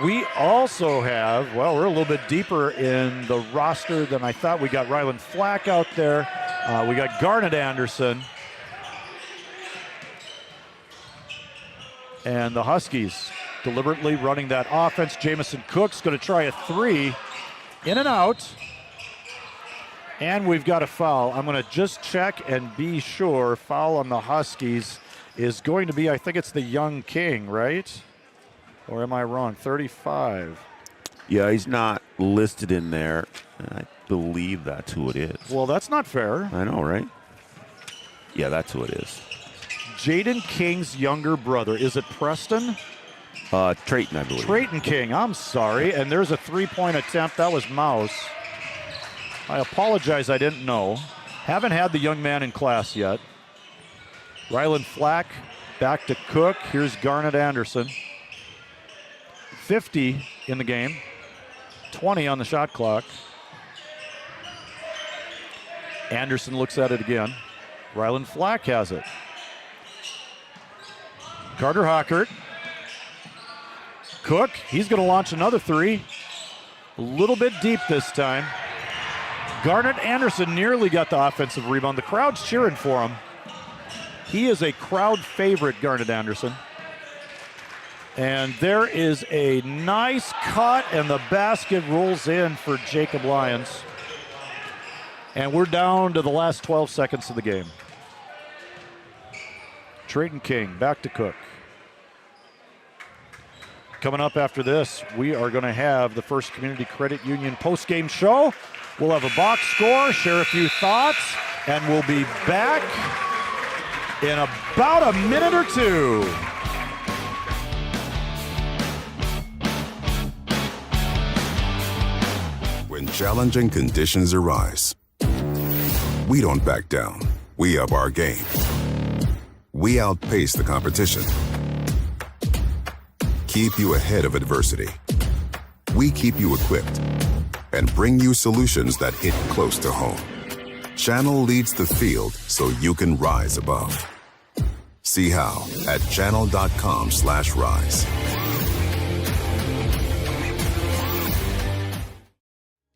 We also have, well, we're a little bit deeper in the roster than I thought. We got Ryland Flack out there. We got Garnet Anderson. And the Huskies deliberately running that offense. Jamison Cook's going to try a 3. In and out. And we've got a foul. I'm going to just check and be sure. Foul on the Huskies is going to be, I think it's the young king, right? Or am I wrong? 35. Yeah, he's not listed in there. I believe that's who it is. Well, that's not fair. I know, right? Yeah, that's who it is. Jaden King's younger brother. Is it Preston? Trayton, I believe. Trayton King, I'm sorry. And there's a 3-point attempt. That was Mouse. I apologize, I didn't know. Haven't had the young man in class yet. Ryland Flack back to Cook. Here's Garnet Anderson. 50 in the game. 20 on the shot clock. Anderson looks at it again. Ryland Flack has it. Carter Hockert. Cook, he's going to launch another 3. A little bit deep this time. Garnet Anderson nearly got the offensive rebound. The crowd's cheering for him. He is a crowd favorite, Garnet Anderson. And there is a nice cut, and the basket rolls in for Jacob Lyons. And we're down to the last 12 seconds of the game. Trayton King back to Cook. Coming up after this, we are going to have the First Community Credit Union post-game show. We'll have a box score, share a few thoughts, and we'll be back in about a minute or two. When challenging conditions arise, we don't back down. We up our game. We outpace the competition. Keep you ahead of adversity. We keep you equipped and bring you solutions that hit close to home. Channel leads the field so you can rise above. See how at channel.com/rise.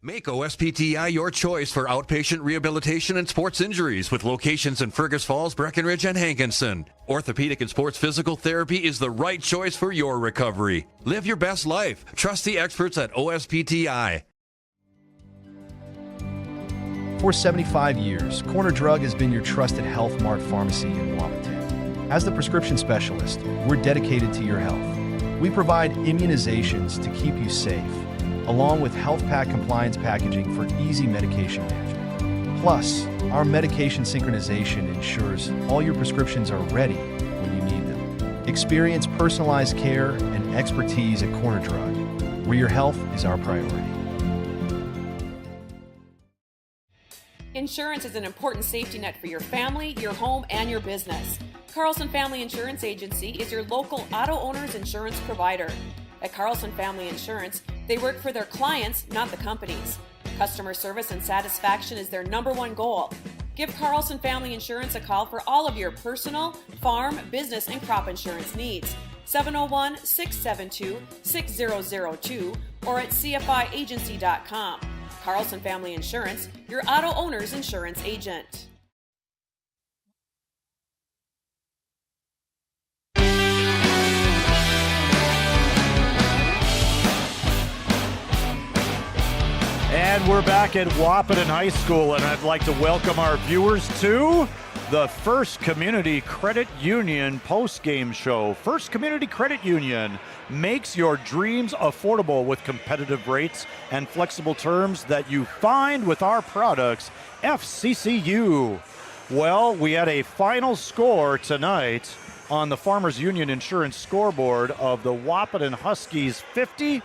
Make OSPTI your choice for outpatient rehabilitation and sports injuries with locations in Fergus Falls, Breckenridge, and Hankinson. Orthopedic and sports physical therapy is the right choice for your recovery. Live your best life. Trust the experts at OSPTI. For 75 years, Corner Drug has been your trusted Health Mart pharmacy in Wahpeton. As the prescription specialist, we're dedicated to your health. We provide immunizations to keep you safe, along with health pack compliance packaging for easy medication management. Plus, our medication synchronization ensures all your prescriptions are ready when you need them. Experience personalized care and expertise at Corner Drug, where your health is our priority. Insurance is an important safety net for your family, your home, and your business. Carlson Family Insurance Agency is your local auto owner's insurance provider. At Carlson Family Insurance, they work for their clients, not the companies. Customer service and satisfaction is their #1 goal. Give Carlson Family Insurance a call for all of your personal, farm, business, and crop insurance needs. 701-672-6002 or at cfiagency.com. Carlson Family Insurance, your auto owner's insurance agent. And we're back at Wahpeton High School, and I'd like to welcome our viewers to the First Community Credit Union post-game show. First Community Credit Union makes your dreams affordable with competitive rates and flexible terms that you find with our products, FCCU. Well, we had a final score tonight on the Farmers Union Insurance scoreboard of the Wahpeton Huskies 50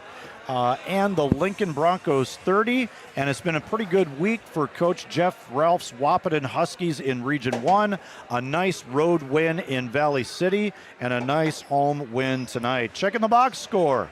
and the Lincoln Broncos 30. And it's been a pretty good week for Coach Jeff Ralph's Wahpeton Huskies in Region 1. A nice road win in Valley City and a nice home win tonight. Checking the box score.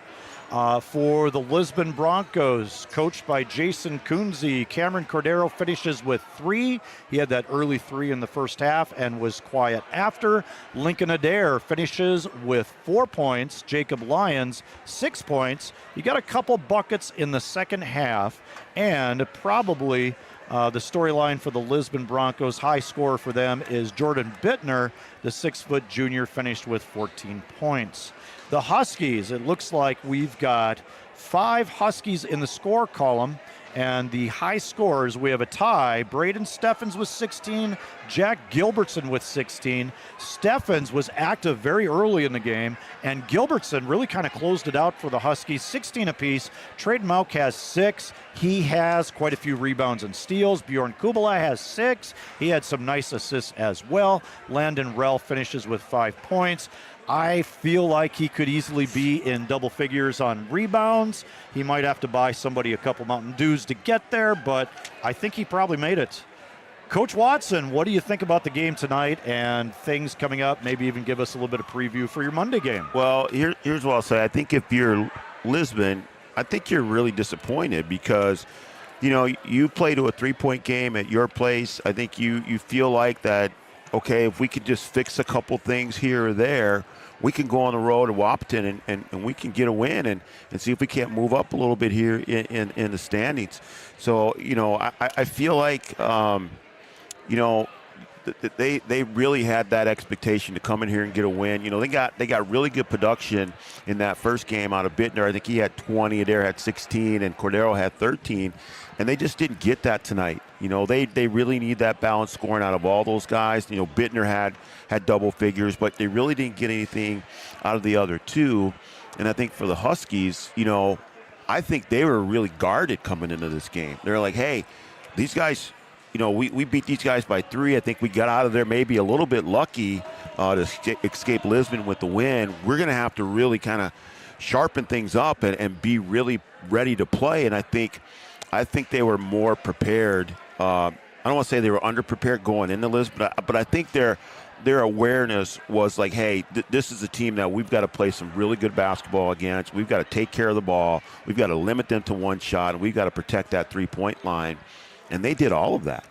For the Lisbon Broncos, coached by Jason Kunze, Cameron Cordero finishes with 3. He had that early 3 in the first half and was quiet after. Lincoln Adair finishes with 4 points. Jacob Lyons, 6 points. He got a couple buckets in the second half, and probably the storyline for the Lisbon Broncos, high scorer for them, is Jordan Bittner. The 6-foot junior finished with 14 points. The Huskies, it looks like we've got 5 Huskies in the score column, and the high scorers, we have a tie. Braden Steffens with 16, Jack Gilbertson with 16. Steffens was active very early in the game, and Gilbertson really kind of closed it out for the Huskies, 16 apiece. Trayden Mauk has 6. He has quite a few rebounds and steals. Bjorn Kubala has 6. He had some nice assists as well. Landon Rell finishes with 5 points. I feel like he could easily be in double figures on rebounds. He might have to buy somebody a couple Mountain Dews to get there, but I think he probably made it. Coach Watson, what do you think about the game tonight and things coming up? Maybe even give us a little bit of preview for your Monday game. Well, here's what I'll say. I think if you're Lisbon, I think you're really disappointed because, you know, you play to a 3-point game at your place. I think you feel like that, okay, if we could just fix a couple things here or there, we can go on the road to Wahpeton and we can get a win and see if we can't move up a little bit here in the standings. So, you know, I feel like, you know, they really had that expectation to come in here and get a win. You know, they got really good production in that first game out of Bittner. I think he had 20, Adair had 16, and Cordero had 13. And they just didn't get that tonight. You know, they really need that balanced scoring out of all those guys. You know, Bittner had double figures, but they really didn't get anything out of the other two. And I think for the Huskies, you know, I think they were really guarded coming into this game. They're like, hey, these guys, you know, we beat these guys by 3. I think we got out of there maybe a little bit lucky to escape Lisbon with the win. We're going to have to really kind of sharpen things up and be really ready to play. And I think they were more prepared. I don't want to say they were underprepared going into Lisbon, but I think their awareness was like, hey, this is a team that we've got to play some really good basketball against. We've got to take care of the ball. We've got to limit them to one shot, and we've got to protect that 3-point line. And they did all of that.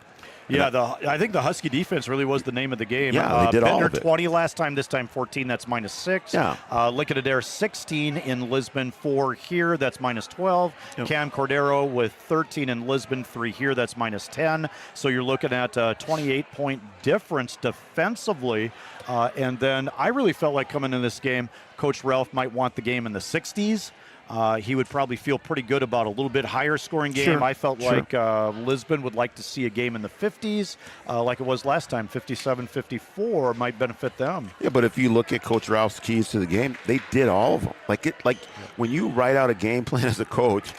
Yeah, I think the Husky defense really was the name of the game. Yeah, they did all of it. 20 last time, this time 14, that's -6. Yeah. Lincoln Adair 16 in Lisbon, 4 here, that's -12. Yep. Cam Cordero with 13 in Lisbon, 3 here, that's -10. So you're looking at a 28-point difference defensively. And then I really felt like coming in this game, Coach Ralph might want the game in the 60s. He would probably feel pretty good about a little bit higher scoring game. Sure. I felt like Lisbon would like to see a game in the 50s, like it was last time. 57-54 might benefit them. Yeah, but if you look at Coach Ralph's keys to the game, they did all of them. Like when you write out a game plan as a coach,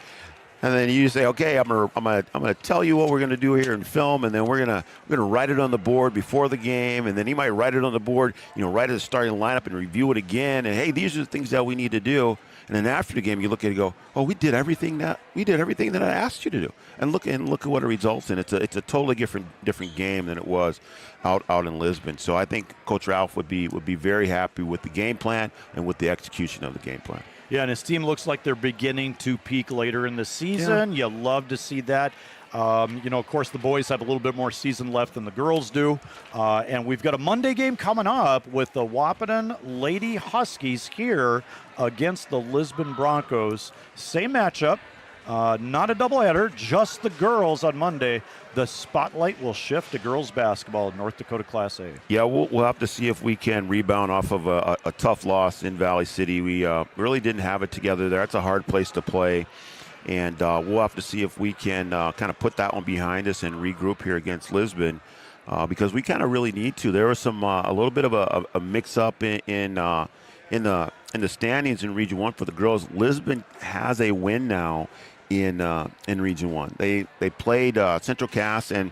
and then you say, okay, I'm gonna tell you what we're gonna do here in film, and then we're gonna write it on the board before the game, and then he might write it on the board, you know, right at the starting lineup and review it again, and hey, these are the things that we need to do. And then after the game, you look at it and go, oh, we did everything that I asked you to do. And look at what it results in. It's a totally different game than it was out in Lisbon. So I think Coach Ralph would be very happy with the game plan and with the execution of the game plan. Yeah, and his team looks like they're beginning to peak later in the season. Yeah. You love to see that. You know, of course, the boys have a little bit more season left than the girls do. And we've got a Monday game coming up with the Wahpeton Lady Huskies here against the Lisbon Broncos. Same matchup, not a doubleheader, just the girls on Monday. The spotlight will shift to girls basketball in North Dakota Class A. Yeah, we'll have to see if we can rebound off of a tough loss in Valley City. We really didn't have it together there. It's a hard place to play. And we'll have to see if we can kind of put that one behind us and regroup here against Lisbon because we kind of really need to. There was some a little bit of a mix-up in the standings in Region 1 for the girls. Lisbon has a win now in Region 1. They played Central Cass, and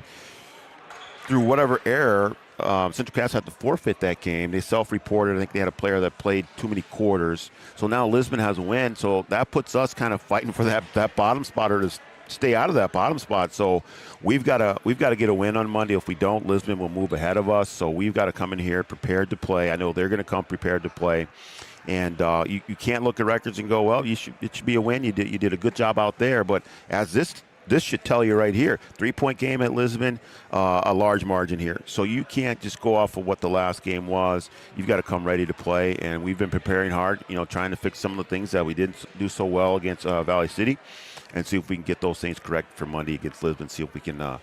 through whatever error, Central Cass had to forfeit that game. They self-reported. I think they had a player that played too many quarters. So now Lisbon has a win. So that puts us kind of fighting for that bottom spot, or to stay out of that bottom spot. So we've got to get a win on Monday. If we don't, Lisbon will move ahead of us. So we've got to come in here prepared to play. I know they're going to come prepared to play. And you can't look at records and go, well, it should be a win. You did a good job out there. But as this should tell you right here, 3-point game at Lisbon, a large margin here. So you can't just go off of what the last game was. You've got to come ready to play. And we've been preparing hard, trying to fix some of the things that we didn't do so well against Valley City, and see if we can get those things correct for Monday against Lisbon. See if we can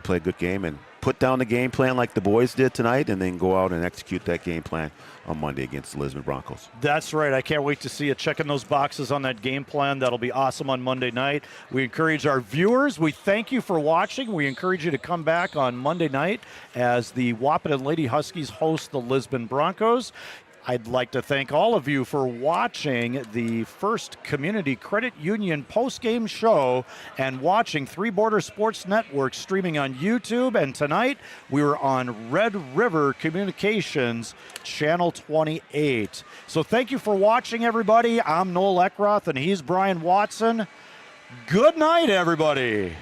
play a good game and put down the game plan like the boys did tonight, and then go out and execute that game plan on Monday against the Lisbon Broncos. That's right. I can't wait to see you checking those boxes on that game plan. That'll be awesome on Monday night. We encourage our viewers. We thank you for watching. We encourage you to come back on Monday night as the Wahpeton Lady Huskies host the Lisbon Broncos. I'd like to thank all of you for watching the First Community Credit Union post-game show and watching Three Border Sports Network streaming on YouTube. And tonight we were on Red River Communications, Channel 28. So thank you for watching, everybody. I'm Noel Eckroth, and he's Brian Watson. Good night, everybody.